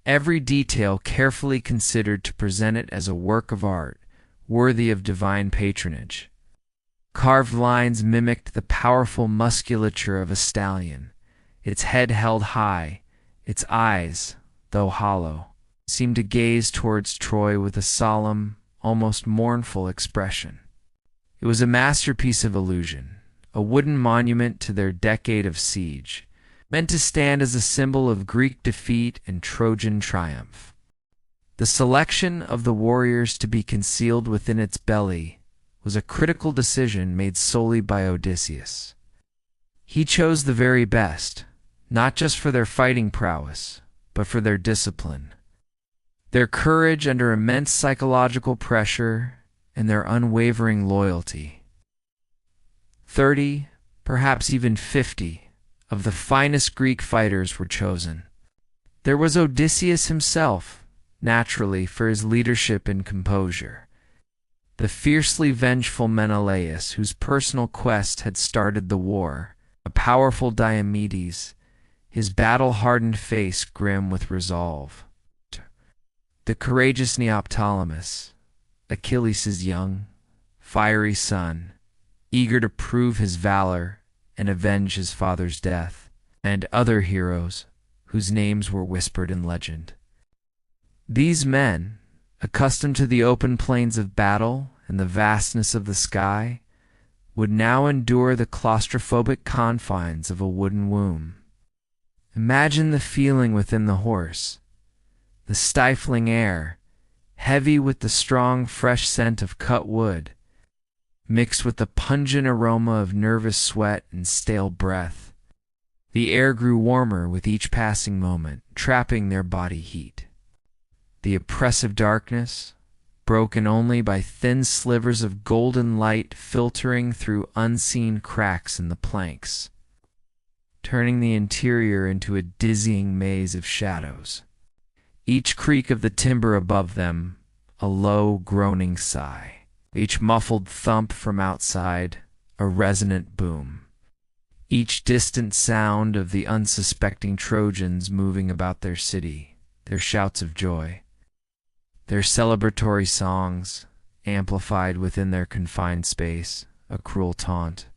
every detail carefully considered to present it as a work of art, worthy of divine patronage. Carved lines mimicked the powerful musculature of a stallion, its head held high, its eyes, though hollow, seemed to gaze towards Troy with a solemn, almost mournful expression. It was a masterpiece of illusion, a wooden monument to their decade of siege, meant to stand as a symbol of Greek defeat and Trojan triumph. The selection of the warriors to be concealed within its belly was a critical decision made solely by Odysseus. He chose the very best, not just for their fighting prowess, but for their discipline, their courage under immense psychological pressure, and their unwavering loyalty. 30, perhaps even 50, of the finest Greek fighters were chosen. There was Odysseus himself, naturally, for his leadership and composure. The fiercely vengeful Menelaus, whose personal quest had started the war, a powerful Diomedes, his battle-hardened face grim with resolve. The courageous Neoptolemus, Achilles' young, fiery son, eager to prove his valor and avenge his father's death, and other heroes whose names were whispered in legend. These men, accustomed to the open plains of battle and the vastness of the sky, would now endure the claustrophobic confines of a wooden womb. Imagine the feeling within the horse, the stifling air, heavy with the strong, fresh scent of cut wood, mixed with the pungent aroma of nervous sweat and stale breath. The air grew warmer with each passing moment, trapping their body heat. The oppressive darkness, broken only by thin slivers of golden light filtering through unseen cracks in the planks, turning the interior into a dizzying maze of shadows. Each creak of the timber above them, a low, groaning sigh. Each muffled thump from outside, a resonant boom. Each distant sound of the unsuspecting Trojans moving about their city, their shouts of joy, their celebratory songs, amplified within their confined space, a cruel taunt.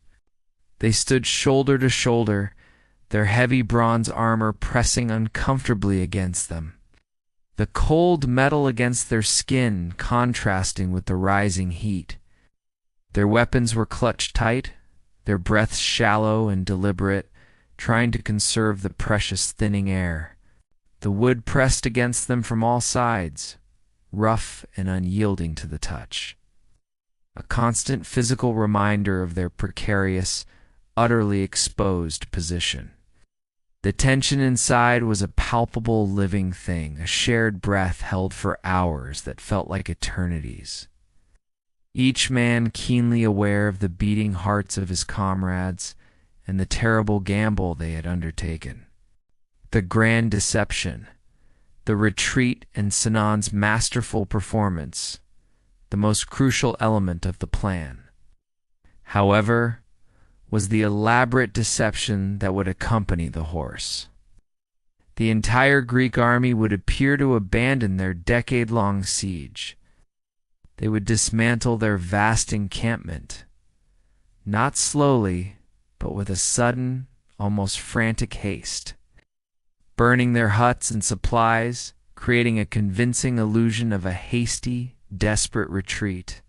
They stood shoulder to shoulder, their heavy bronze armor pressing uncomfortably against them, the cold metal against their skin contrasting with the rising heat. Their weapons were clutched tight, their breaths shallow and deliberate, trying to conserve the precious thinning air. The wood pressed against them from all sides, rough and unyielding to the touch. A constant physical reminder of their precarious, utterly exposed position. The tension inside was a palpable living thing, a shared breath held for hours that felt like eternities. Each man keenly aware of the beating hearts of his comrades and the terrible gamble they had undertaken. The grand deception, the retreat and Sinan's masterful performance, the most crucial element of the plan. However, was the elaborate deception that would accompany the horse. The entire Greek army would appear to abandon their decade-long siege. They would dismantle their vast encampment, not slowly, but with a sudden, almost frantic haste, burning their huts and supplies, creating a convincing illusion of a hasty, desperate retreat,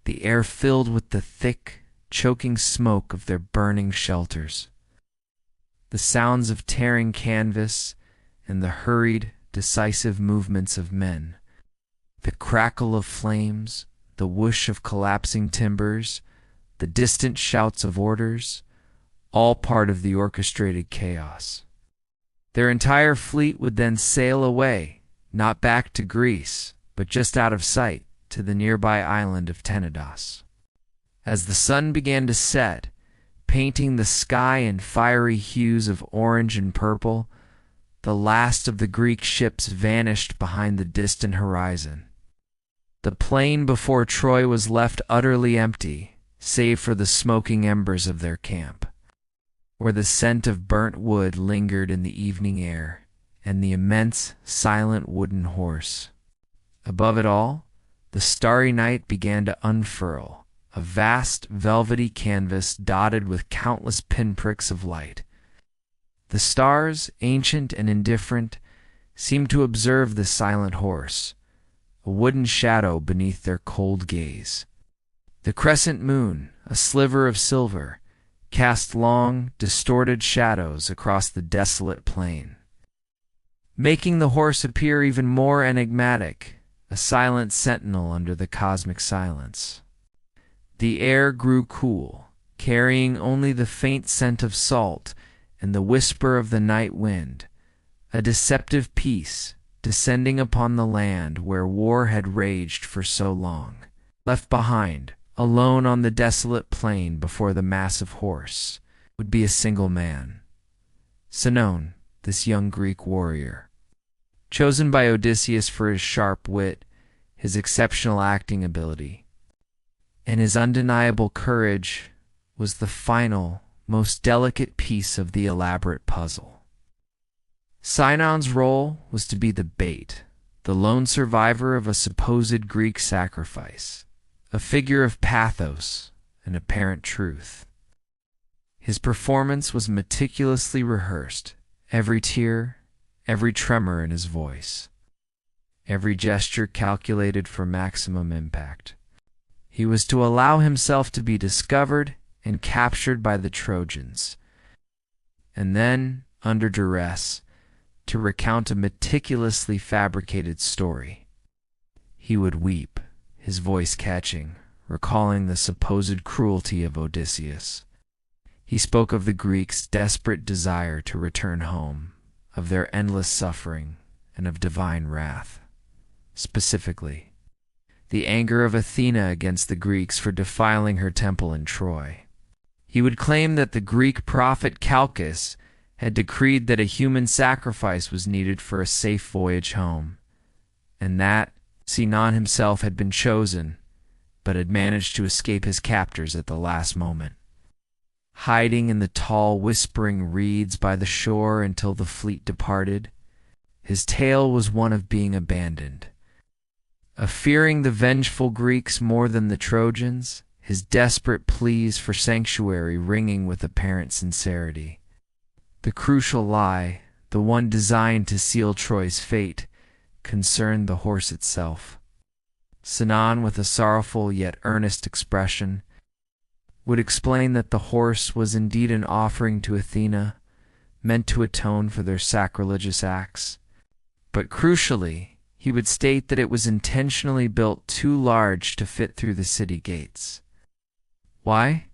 the air filled with the thick, choking smoke of their burning shelters, the sounds of tearing canvas and the hurried, decisive movements of men, the crackle of flames, the whoosh of collapsing timbers, the distant shouts of orders, all part of the orchestrated chaos. Their entire fleet would then sail away, not back to Greece, but just out of sight to the nearby island of Tenedos. As the sun began to set, painting the sky in fiery hues of orange and purple, the last of the Greek ships vanished behind the distant horizon. The plain before Troy was left utterly empty, save for the smoking embers of their camp, where the scent of burnt wood lingered in the evening air, and the immense, silent wooden horse. Above it all, the starry night began to unfurl, a vast velvety canvas dotted with countless pinpricks of light. The stars, ancient and indifferent, seemed to observe the silent horse, a wooden shadow beneath their cold gaze. The crescent moon, a sliver of silver, cast long, distorted shadows across the desolate plain, making the horse appear even more enigmatic, a silent sentinel under the cosmic silence. The air grew cool, carrying only the faint scent of salt and the whisper of the night wind, a deceptive peace descending upon the land where war had raged for so long. Left behind, alone on the desolate plain before the massive horse, would be a single man, Sinon, this young Greek warrior. Chosen by Odysseus for his sharp wit, his exceptional acting ability, and his undeniable courage, was the final, most delicate piece of the elaborate puzzle. Sinon's role was to be the bait, the lone survivor of a supposed Greek sacrifice, a figure of pathos and apparent truth. His performance was meticulously rehearsed, every tear, every tremor in his voice, every gesture calculated for maximum impact. He was to allow himself to be discovered and captured by the Trojans, and then, under duress, to recount a meticulously fabricated story. He would weep, his voice catching, recalling the supposed cruelty of Odysseus. He spoke of the Greeks' desperate desire to return home, of their endless suffering, and of divine wrath. Specifically, the anger of Athena against the Greeks for defiling her temple in Troy. He would claim that the Greek prophet Calchas had decreed that a human sacrifice was needed for a safe voyage home, and that Sinon himself had been chosen, but had managed to escape his captors at the last moment, hiding in the tall, whispering reeds by the shore until the fleet departed. His tale was one of being abandoned, of fearing the vengeful Greeks more than the Trojans, his desperate pleas for sanctuary ringing with apparent sincerity. The crucial lie, the one designed to seal Troy's fate, concerned the horse itself. Sinon, with a sorrowful yet earnest expression, would explain that the horse was indeed an offering to Athena, meant to atone for their sacrilegious acts. But crucially, he would state that it was intentionally built too large to fit through the city gates. Why?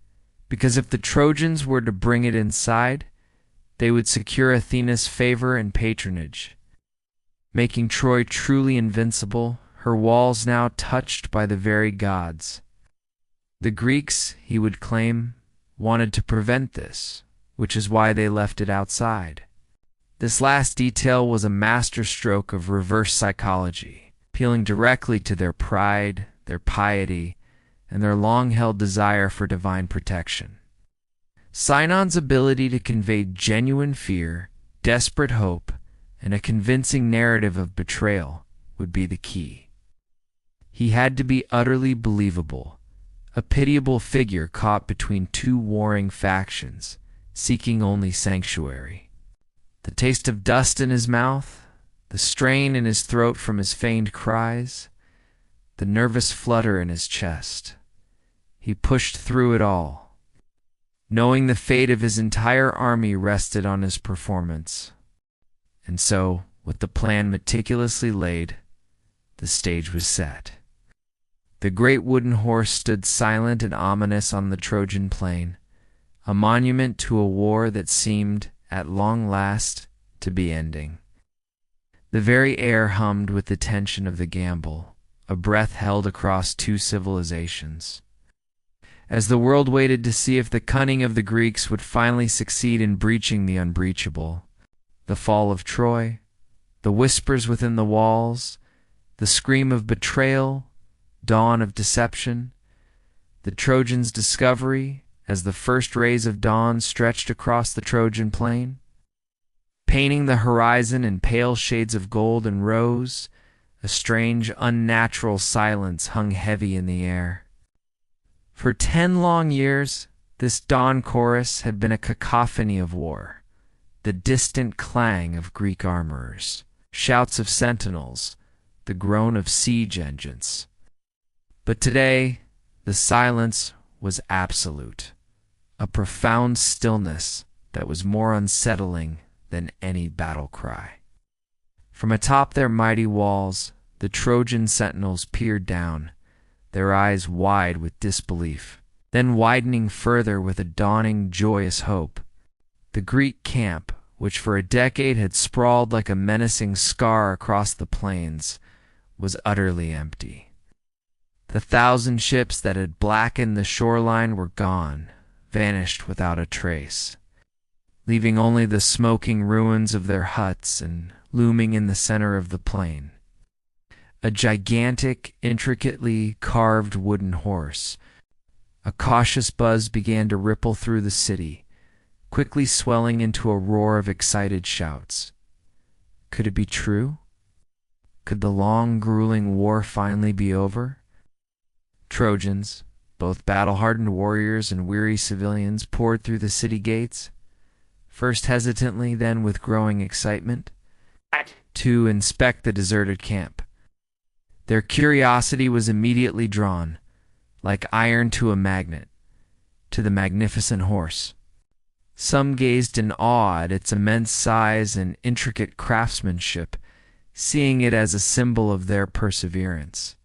Because if the Trojans were to bring it inside, they would secure Athena's favor and patronage, making Troy truly invincible, her walls now touched by the very gods. The Greeks, he would claim, wanted to prevent this, which is why they left it outside. This last detail was a masterstroke of reverse psychology, appealing directly to their pride, their piety, and their long-held desire for divine protection. Sinon's ability to convey genuine fear, desperate hope, and a convincing narrative of betrayal would be the key. He had to be utterly believable, a pitiable figure caught between two warring factions, seeking only sanctuary. The taste of dust in his mouth, the strain in his throat from his feigned cries, the nervous flutter in his chest. He pushed through it all, knowing the fate of his entire army rested on his performance. And so, with the plan meticulously laid, the stage was set. The great wooden horse stood silent and ominous on the Trojan plain, a monument to a war that seemed, at long last, to be ending. The very air hummed with the tension of the gamble, a breath held across two civilizations. As the world waited to see if the cunning of the Greeks would finally succeed in breaching the unbreachable, the fall of Troy, the whispers within the walls, the scream of betrayal, dawn of deception, the Trojans' discovery as the first rays of dawn stretched across the Trojan plain, painting the horizon in pale shades of gold and rose, a strange, unnatural silence hung heavy in the air. For 10 long years, this dawn chorus had been a cacophony of war, the distant clang of Greek armorers, shouts of sentinels, the groan of siege engines. But today, the silence was absolute, a profound stillness that was more unsettling than any battle cry. From atop their mighty walls, the Trojan sentinels peered down, their eyes wide with disbelief, then widening further with a dawning joyous hope. The Greek camp, which for a decade had sprawled like a menacing scar across the plains, was utterly empty. The 1,000 ships that had blackened the shoreline were gone, vanished without a trace, leaving only the smoking ruins of their huts and looming in the center of the plain. A gigantic, intricately carved wooden horse. A cautious buzz began to ripple through the city, quickly swelling into a roar of excited shouts. Could it be true? Could the long, grueling war finally be over? Trojans, both battle-hardened warriors and weary civilians, poured through the city gates, first hesitantly, then with growing excitement, to inspect the deserted camp. Their curiosity was immediately drawn, like iron to a magnet, to the magnificent horse. Some gazed in awe at its immense size and intricate craftsmanship, seeing it as a symbol of their perseverance,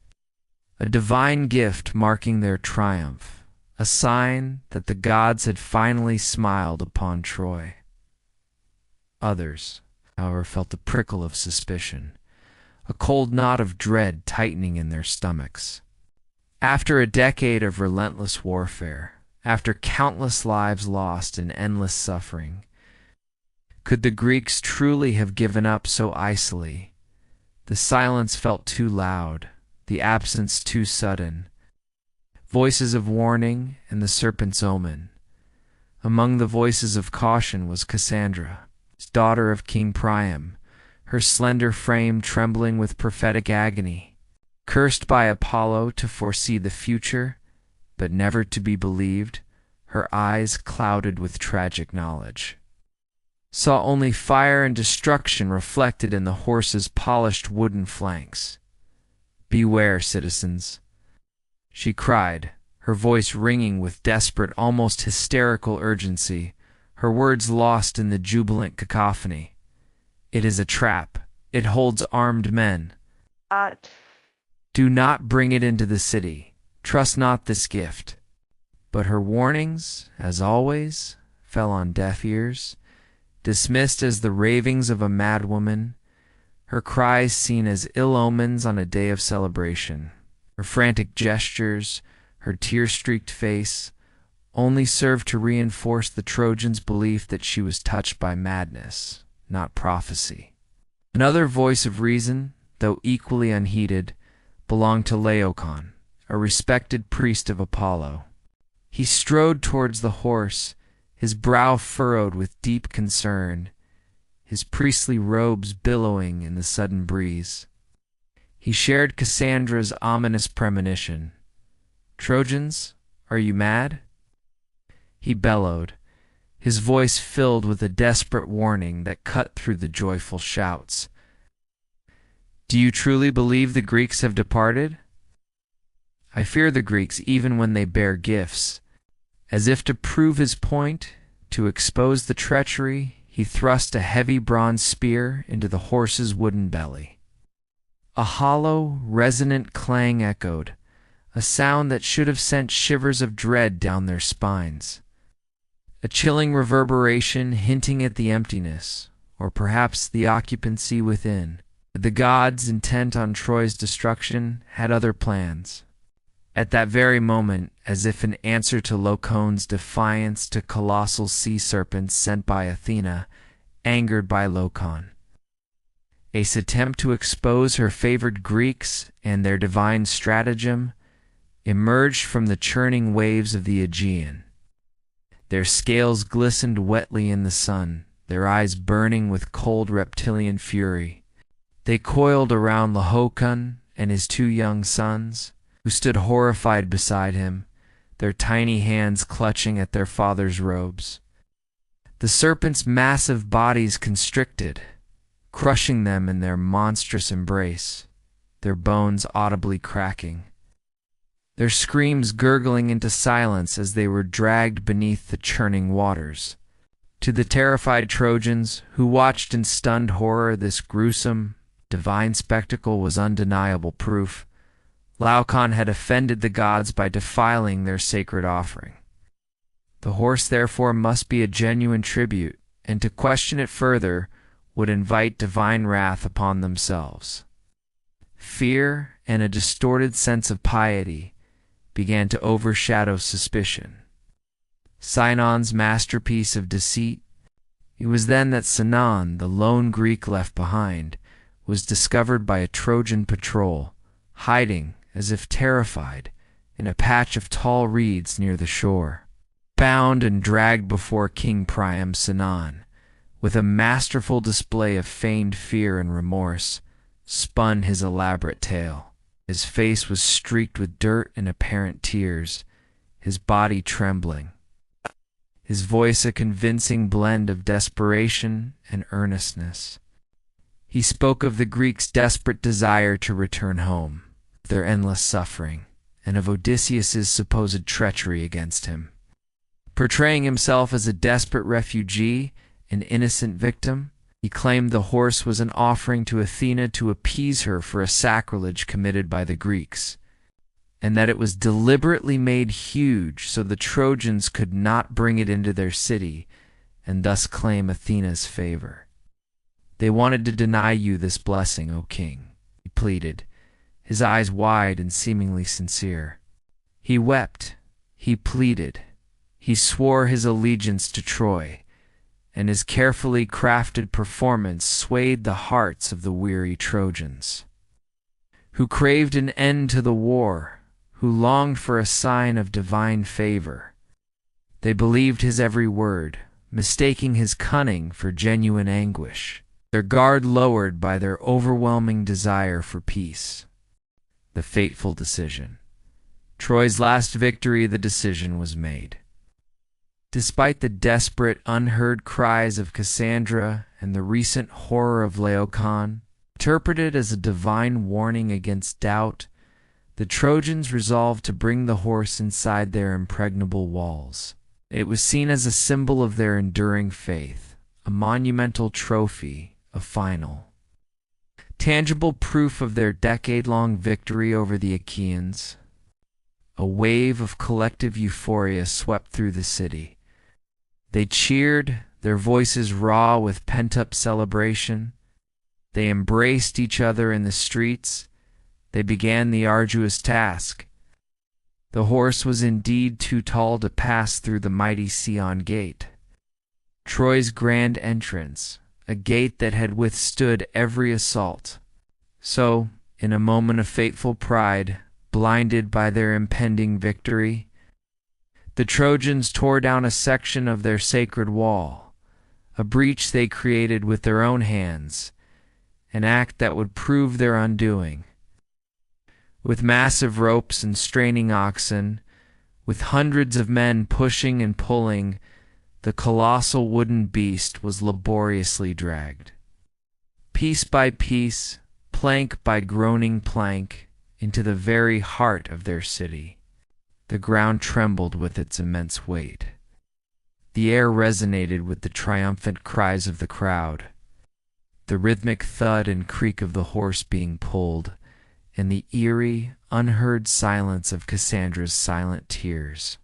a divine gift marking their triumph, a sign that the gods had finally smiled upon Troy. Others, however, felt a prickle of suspicion, a cold knot of dread tightening in their stomachs. After a decade of relentless warfare, after countless lives lost in endless suffering, could the Greeks truly have given up so icily? The silence felt too loud, the absence too sudden. Voices of warning and the serpent's omen. Among the voices of caution was Cassandra, daughter of King Priam, her slender frame trembling with prophetic agony, cursed by Apollo to foresee the future, but never to be believed, her eyes clouded with tragic knowledge. Saw only fire and destruction reflected in the horse's polished wooden flanks. "Beware, citizens," she cried, her voice ringing with desperate, almost hysterical urgency, her words lost in the jubilant cacophony. "It is a trap. It holds armed men. Do not bring it into the city. Trust not this gift." But her warnings, as always, fell on deaf ears, dismissed as the ravings of a madwoman, her cries seen as ill omens on a day of celebration. Her frantic gestures, her tear-streaked face, only served to reinforce the Trojans' belief that she was touched by madness, not prophecy. Another voice of reason, though equally unheeded, belonged to Laocoon, a respected priest of Apollo. He strode towards the horse, his brow furrowed with deep concern, his priestly robes billowing in the sudden breeze. He shared Cassandra's ominous premonition. "Trojans, are you mad?" he bellowed, his voice filled with a desperate warning that cut through the joyful shouts. "Do you truly believe the Greeks have departed?" "I fear the Greeks even when they bear gifts." As if to prove his point, to expose the treachery, he thrust a heavy bronze spear into the horse's wooden belly. A hollow, resonant clang echoed, a sound that should have sent shivers of dread down their spines. A chilling reverberation hinting at the emptiness, or perhaps the occupancy within. The gods, intent on Troy's destruction, had other plans. At that very moment, as if in answer to Laocoon's defiance to colossal sea serpents sent by Athena, angered by Laocoon, A's attempt to expose her favored Greeks and their divine stratagem emerged from the churning waves of the Aegean. Their scales glistened wetly in the sun, their eyes burning with cold reptilian fury. They coiled around Laocoon and his 2 young sons, who stood horrified beside him, their tiny hands clutching at their father's robes. The serpents' massive bodies constricted, crushing them in their monstrous embrace, their bones audibly cracking. their screams gurgling into silence as they were dragged beneath the churning waters. To the terrified Trojans, who watched in stunned horror this gruesome, divine spectacle, was undeniable proof Laocoon had offended the gods by defiling their sacred offering. The horse therefore must be a genuine tribute, and to question it further would invite divine wrath upon themselves. Fear and a distorted sense of piety began to overshadow suspicion. Sinon's masterpiece of deceit. It was then that Sinon, the lone Greek left behind, was discovered by a Trojan patrol, hiding, as if terrified, in a patch of tall reeds near the shore. Bound and dragged before King Priam, Sinon, with a masterful display of feigned fear and remorse, spun his elaborate tale. His face was streaked with dirt and apparent tears, his body trembling, his voice a convincing blend of desperation and earnestness. He spoke of the Greeks' desperate desire to return home, their endless suffering, and of Odysseus's supposed treachery against him. Portraying himself as a desperate refugee, an innocent victim, he claimed the horse was an offering to Athena to appease her for a sacrilege committed by the Greeks, and that it was deliberately made huge so the Trojans could not bring it into their city and thus claim Athena's favor. They wanted to deny you this blessing, O king, he pleaded, his eyes wide and seemingly sincere. He wept, he pleaded, he swore his allegiance to Troy, and his carefully crafted performance swayed the hearts of the weary Trojans, who craved an end to the war, who longed for a sign of divine favor. They believed his every word, mistaking his cunning for genuine anguish, their guard lowered by their overwhelming desire for peace. The fateful decision. Troy's last victory, the decision was made. Despite the desperate, unheard cries of Cassandra and the recent horror of Laocoon, interpreted as a divine warning against doubt, the Trojans resolved to bring the horse inside their impregnable walls. It was seen as a symbol of their enduring faith, a monumental trophy, a final, tangible proof of their decade-long victory over the Achaeans. A wave of collective euphoria swept through the city. They cheered, their voices raw with pent-up celebration. They embraced each other in the streets. They began the arduous task. The horse was indeed too tall to pass through the mighty Sion gate, Troy's grand entrance, a gate that had withstood every assault. So, in a moment of fateful pride, blinded by their impending victory, the Trojans tore down a section of their sacred wall, a breach they created with their own hands, an act that would prove their undoing. With massive ropes and straining oxen, with hundreds of men pushing and pulling, the colossal wooden beast was laboriously dragged. Piece by piece, plank by groaning plank, into the very heart of their city. The ground trembled with its immense weight. The air resonated with the triumphant cries of the crowd, the rhythmic thud and creak of the horse being pulled, and the eerie, unheard silence of Cassandra's silent tears,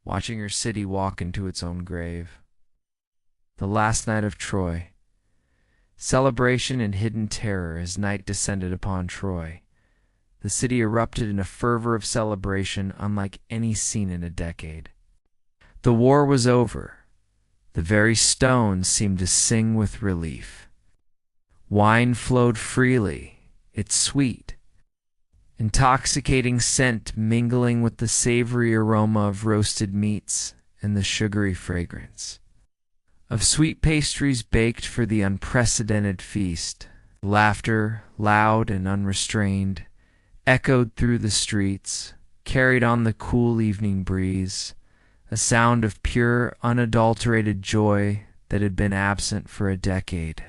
watching her city walk into its own grave. The last night of Troy. Celebration and hidden terror as night descended upon Troy. The city erupted in a fervor of celebration unlike any seen in a decade. The war was over. The very stones seemed to sing with relief. Wine flowed freely, its sweet, intoxicating scent mingling with the savory aroma of roasted meats and the sugary fragrance of sweet pastries baked for the unprecedented feast. Laughter, loud and unrestrained, echoed through the streets, carried on the cool evening breeze, a sound of pure, unadulterated joy that had been absent for a decade.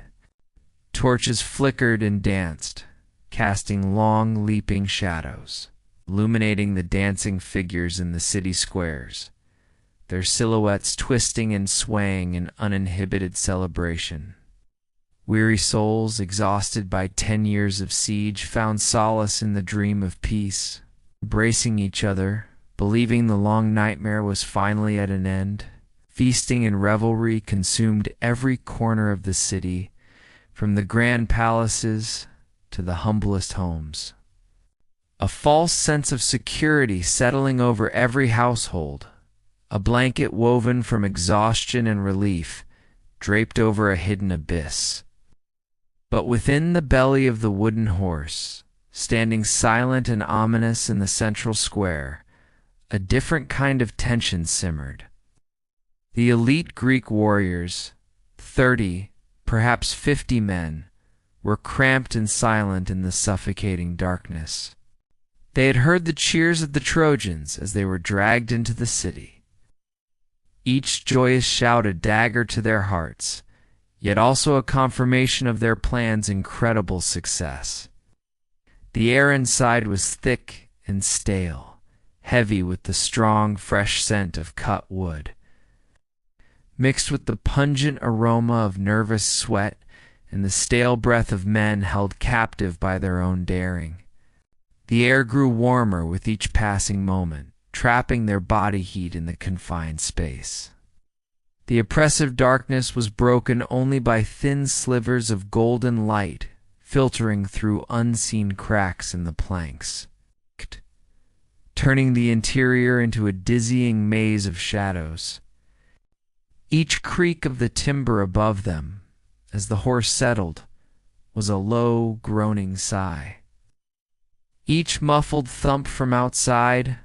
Torches flickered and danced, casting long, leaping shadows. illuminating the dancing figures in the city squares, their silhouettes twisting and swaying in uninhibited celebration. Weary souls, exhausted by 10 years of siege, found solace in the dream of peace, embracing each other, believing the long nightmare was finally at an end. Feasting and revelry consumed every corner of the city, from the grand palaces to the humblest homes. A false sense of security settling over every household, a blanket woven from exhaustion and relief, draped over a hidden abyss. But within the belly of the wooden horse, standing silent and ominous in the central square, a different kind of tension simmered. The elite Greek warriors, 30, perhaps 50 men, were cramped and silent in the suffocating darkness. They had heard the cheers of the Trojans as they were dragged into the city. Each joyous shout a dagger to their hearts, yet also a confirmation of their plan's incredible success. The air inside was thick and stale, heavy with the strong, fresh scent of cut wood, mixed with the pungent aroma of nervous sweat and the stale breath of men held captive by their own daring. The air grew warmer with each passing moment, trapping their body heat in the confined space. The oppressive darkness was broken only by thin slivers of golden light filtering through unseen cracks in the planks, turning the interior into a dizzying maze of shadows. Each creak of the timber above them, as the horse settled, was a low, groaning sigh. Each muffled thump from outside,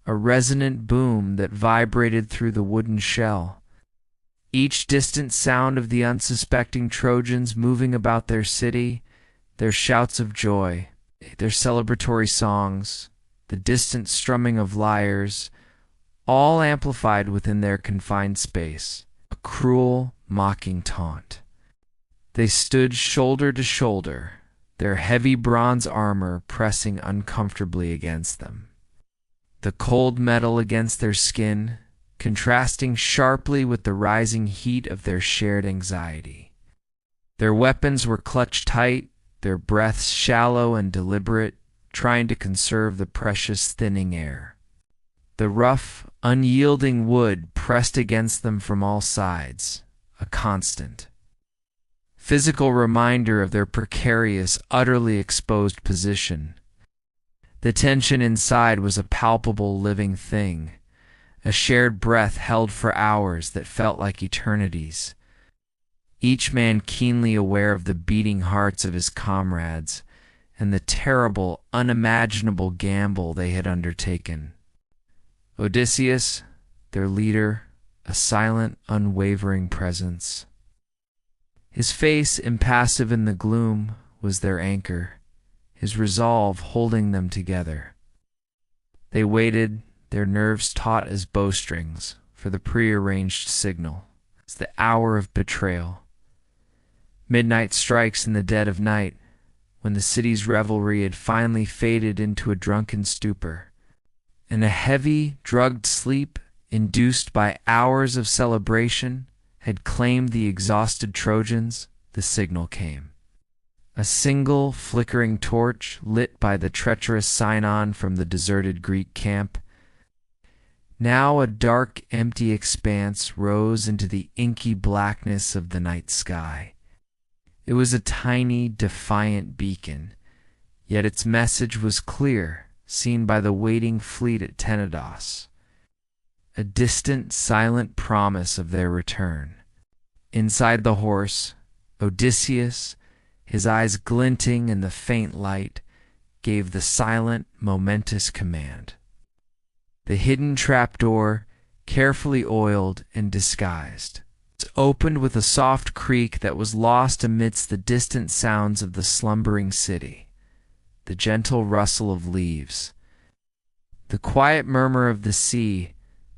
a resonant boom that vibrated through the wooden shell. Each distant sound of the unsuspecting Trojans moving about their city, their shouts of joy, their celebratory songs, the distant strumming of lyres, all amplified within their confined space, a cruel, mocking taunt. They stood shoulder to shoulder, their heavy bronze armor pressing uncomfortably against them. The cold metal against their skin, contrasting sharply with the rising heat of their shared anxiety. Their weapons were clutched tight, their breaths shallow and deliberate, trying to conserve the precious thinning air. The rough, unyielding wood pressed against them from all sides, a constant physical reminder of their precarious, utterly exposed position. The tension inside was a palpable living thing, a shared breath held for hours that felt like eternities. Each man keenly aware of the beating hearts of his comrades and the terrible, unimaginable gamble they had undertaken. Odysseus, their leader, a silent, unwavering presence. His face, impassive in the gloom, was their anchor, his resolve holding them together. They waited, their nerves taut as bowstrings, for the prearranged signal. It's the hour of betrayal. Midnight strikes in the dead of night, when the city's revelry had finally faded into a drunken stupor, and a heavy, drugged sleep, induced by hours of celebration, had claimed the exhausted Trojans. The signal came. A single flickering torch lit by the treacherous Sinon from the deserted Greek camp. Now a dark, empty expanse rose into the inky blackness of the night sky. It was a tiny, defiant beacon, yet its message was clear, seen by the waiting fleet at Tenedos. A distant, silent promise of their return. Inside the horse, Odysseus, his eyes glinting in the faint light, gave the silent, momentous command. The hidden trapdoor, carefully oiled and disguised, opened with a soft creak that was lost amidst the distant sounds of the slumbering city, the gentle rustle of leaves, the quiet murmur of the sea,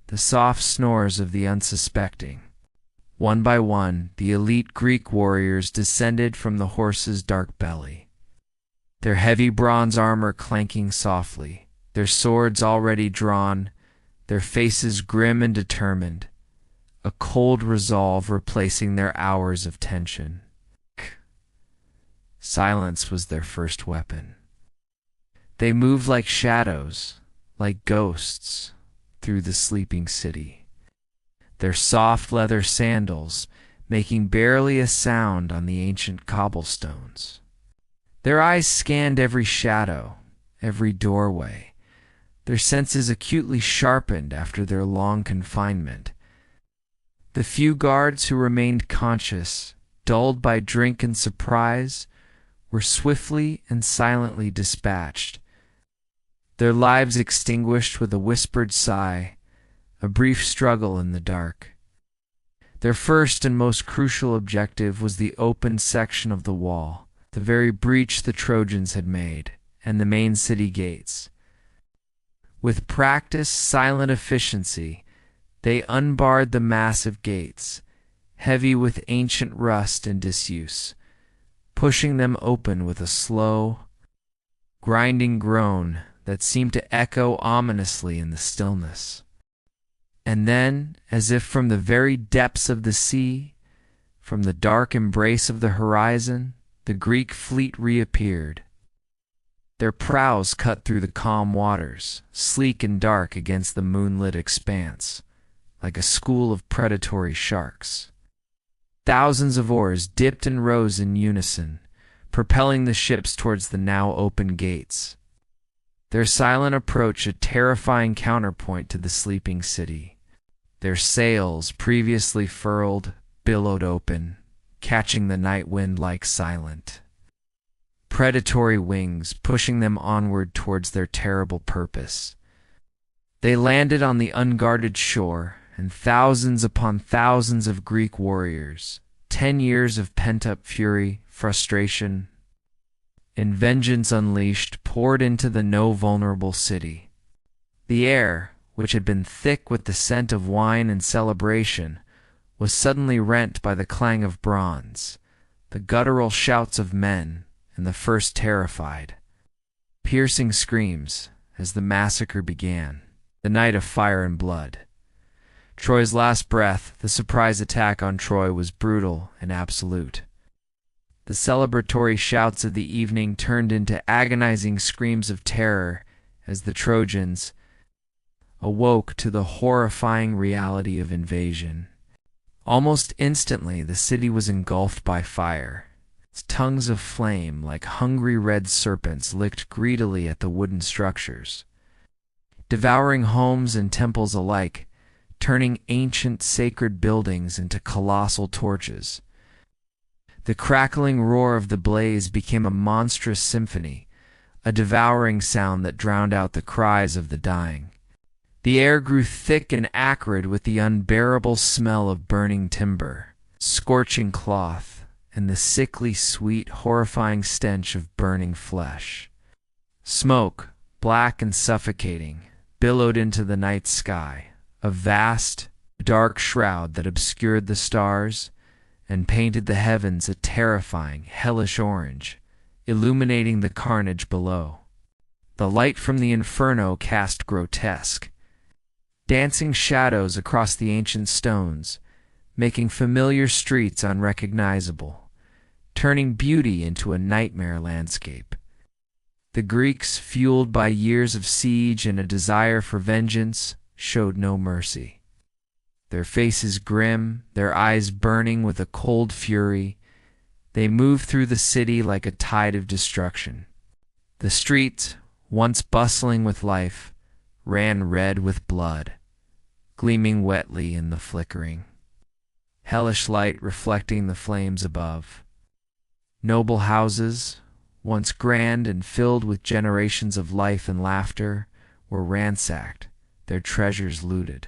the soft snores of the unsuspecting. One by one, the elite Greek warriors descended from the horse's dark belly, their heavy bronze armor clanking softly, their swords already drawn, their faces grim and determined, a cold resolve replacing their hours of tension. Silence was their first weapon. They moved like shadows, like ghosts, through the sleeping city, their soft leather sandals making barely a sound on the ancient cobblestones. Their eyes scanned every shadow, every doorway, their senses acutely sharpened after their long confinement. The few guards who remained conscious, dulled by drink and surprise, were swiftly and silently dispatched, their lives extinguished with a whispered sigh, a brief struggle in the dark. Their first and most crucial objective was the open section of the wall, the very breach the Trojans had made, and the main city gates. With practiced, silent efficiency, they unbarred the massive gates, heavy with ancient rust and disuse, pushing them open with a slow, grinding groan that seemed to echo ominously in the stillness. And then, as if from the very depths of the sea, from the dark embrace of the horizon, the Greek fleet reappeared. Their prows cut through the calm waters, sleek and dark against the moonlit expanse, like a school of predatory sharks. Thousands of oars dipped and rose in unison, propelling the ships towards the now open gates. Their silent approach a terrifying counterpoint to the sleeping city. Their sails, previously furled, billowed open, catching the night wind like silent, predatory wings pushing them onward towards their terrible purpose. They landed on the unguarded shore, and thousands upon thousands of Greek warriors, 10 years of pent-up fury, frustration, and vengeance unleashed, poured into the no-vulnerable city. The air, which had been thick with the scent of wine and celebration, was suddenly rent by the clang of bronze, the guttural shouts of men, and the first terrified, piercing screams as the massacre began, the night of fire and blood. Troy's last breath, the surprise attack on Troy, was brutal and absolute. The celebratory shouts of the evening turned into agonizing screams of terror as the Trojans awoke to the horrifying reality of invasion. Almost instantly, the city was engulfed by fire. Its tongues of flame, like hungry red serpents, licked greedily at the wooden structures, devouring homes and temples alike, turning ancient sacred buildings into colossal torches. The crackling roar of the blaze became a monstrous symphony, a devouring sound that drowned out the cries of the dying. The air grew thick and acrid with the unbearable smell of burning timber, scorching cloth, and the sickly sweet, horrifying stench of burning flesh. Smoke, black and suffocating, billowed into the night sky, a vast, dark shroud that obscured the stars and painted the heavens a terrifying, hellish orange, illuminating the carnage below. The light from the inferno cast grotesque, dancing shadows across the ancient stones, making familiar streets unrecognizable, turning beauty into a nightmare landscape. The Greeks, fueled by years of siege and a desire for vengeance, showed no mercy. Their faces grim, their eyes burning with a cold fury, they moved through the city like a tide of destruction. The streets, once bustling with life, ran red with blood, gleaming wetly in the flickering, hellish light reflecting the flames above. Noble houses, once grand and filled with generations of life and laughter, were ransacked, their treasures looted,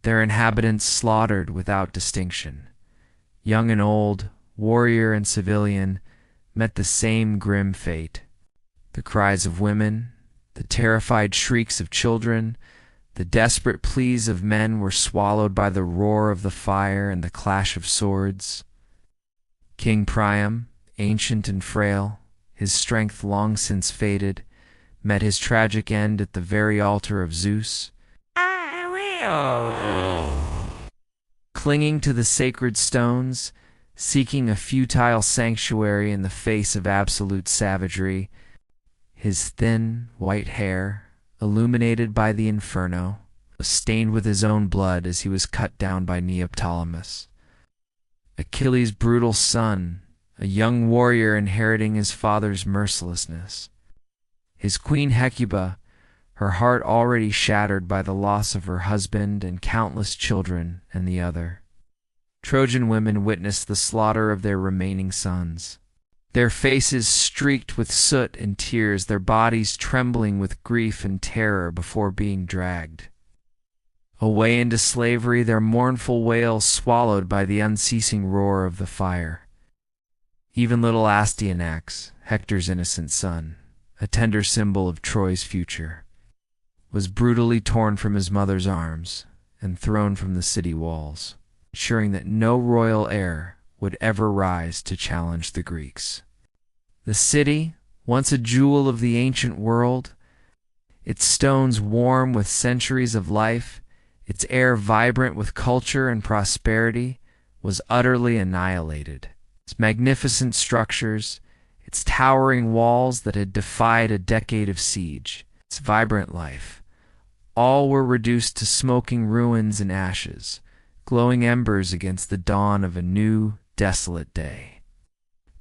their inhabitants slaughtered without distinction. Young and old, warrior and civilian, met the same grim fate. The cries of women, the terrified shrieks of children, the desperate pleas of men were swallowed by the roar of the fire and the clash of swords. King Priam, ancient and frail, his strength long since faded, met his tragic end at the very altar of Zeus. Clinging to the sacred stones, seeking a futile sanctuary in the face of absolute savagery, his thin, white hair, illuminated by the inferno, was stained with his own blood as he was cut down by Neoptolemus. Achilles' brutal son, a young warrior inheriting his father's mercilessness. His queen Hecuba, her heart already shattered by the loss of her husband and countless children, and the other. Trojan women witnessed the slaughter of their remaining sons, their faces streaked with soot and tears, their bodies trembling with grief and terror before being dragged away into slavery, their mournful wails swallowed by the unceasing roar of the fire. Even little Astyanax, Hector's innocent son, a tender symbol of Troy's future, was brutally torn from his mother's arms and thrown from the city walls, ensuring that no royal heir would ever rise to challenge the Greeks. The city, once a jewel of the ancient world, its stones warm with centuries of life, its air vibrant with culture and prosperity, was utterly annihilated. Its magnificent structures, its towering walls that had defied a decade of siege, its vibrant life, all were reduced to smoking ruins and ashes, glowing embers against the dawn of a new, desolate day.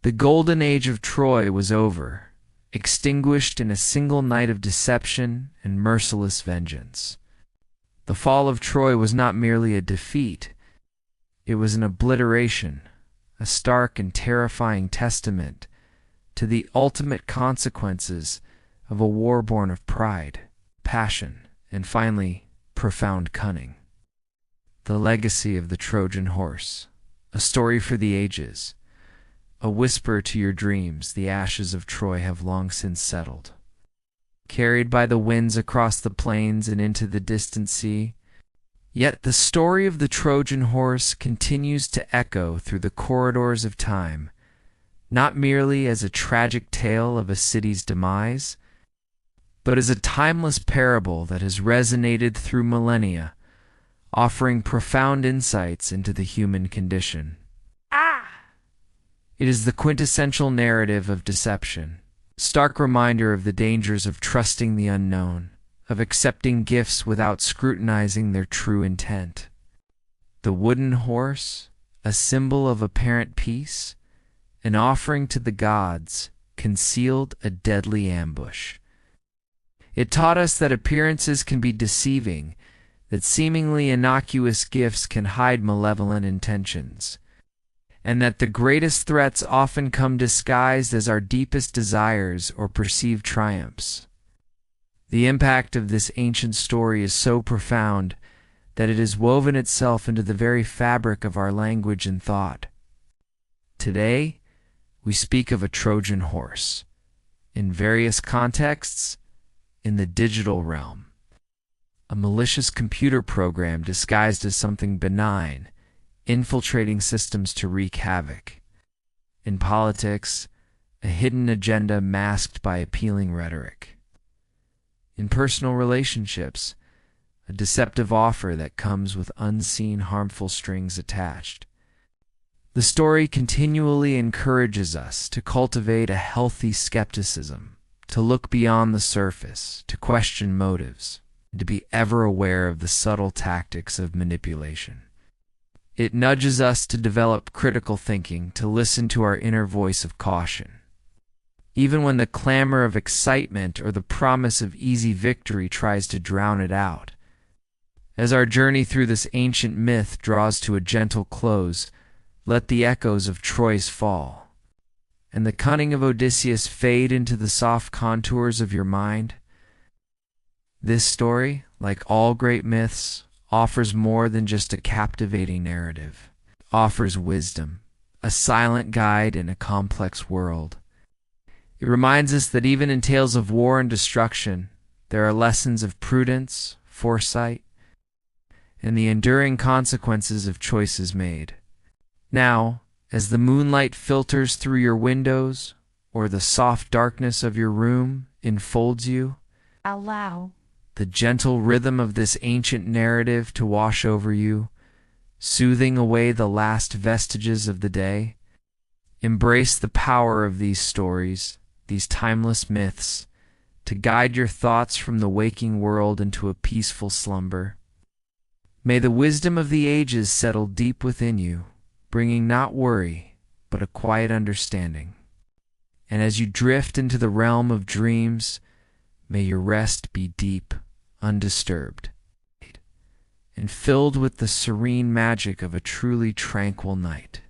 The golden age of Troy was over, extinguished in a single night of deception and merciless vengeance. The fall of Troy was not merely a defeat, it was an obliteration, a stark and terrifying testament to the ultimate consequences of a war born of pride, passion, and finally, profound cunning. The legacy of the Trojan Horse, a story for the ages, a whisper to your dreams. The ashes of Troy have long since settled, carried by the winds across the plains and into the distant sea. Yet the story of the Trojan Horse continues to echo through the corridors of time, not merely as a tragic tale of a city's demise, but as a timeless parable that has resonated through millennia, offering profound insights into the human condition. It is the quintessential narrative of deception, stark reminder of the dangers of trusting the unknown, of accepting gifts without scrutinizing their true intent. The wooden horse, a symbol of apparent peace, an offering to the gods, concealed a deadly ambush. It taught us that appearances can be deceiving, that seemingly innocuous gifts can hide malevolent intentions, and that the greatest threats often come disguised as our deepest desires or perceived triumphs. The impact of this ancient story is so profound that it has woven itself into the very fabric of our language and thought. Today, we speak of a Trojan horse, in various contexts, in the digital realm, a malicious computer program disguised as something benign, infiltrating systems to wreak havoc. In politics, a hidden agenda masked by appealing rhetoric. In personal relationships, a deceptive offer that comes with unseen harmful strings attached. The story continually encourages us to cultivate a healthy skepticism, to look beyond the surface, to question motives, and to be ever aware of the subtle tactics of manipulation. It nudges us to develop critical thinking, to listen to our inner voice of caution. Even when the clamor of excitement or the promise of easy victory tries to drown it out. As our journey through this ancient myth draws to a gentle close, let the echoes of Troy's fall and the cunning of Odysseus fade into the soft contours of your mind. This story, like all great myths, offers more than just a captivating narrative. It offers wisdom, a silent guide in a complex world. It reminds us that even in tales of war and destruction, there are lessons of prudence, foresight, and the enduring consequences of choices made. Now, as the moonlight filters through your windows or the soft darkness of your room enfolds you. Allow The gentle rhythm of this ancient narrative to wash over you, soothing away the last vestiges of the day. Embrace the power of these stories, these timeless myths, to guide your thoughts from the waking world into a peaceful slumber. May the wisdom of the ages settle deep within you, bringing not worry, but a quiet understanding. And as you drift into the realm of dreams, may your rest be deep, undisturbed, and filled with the serene magic of a truly tranquil night.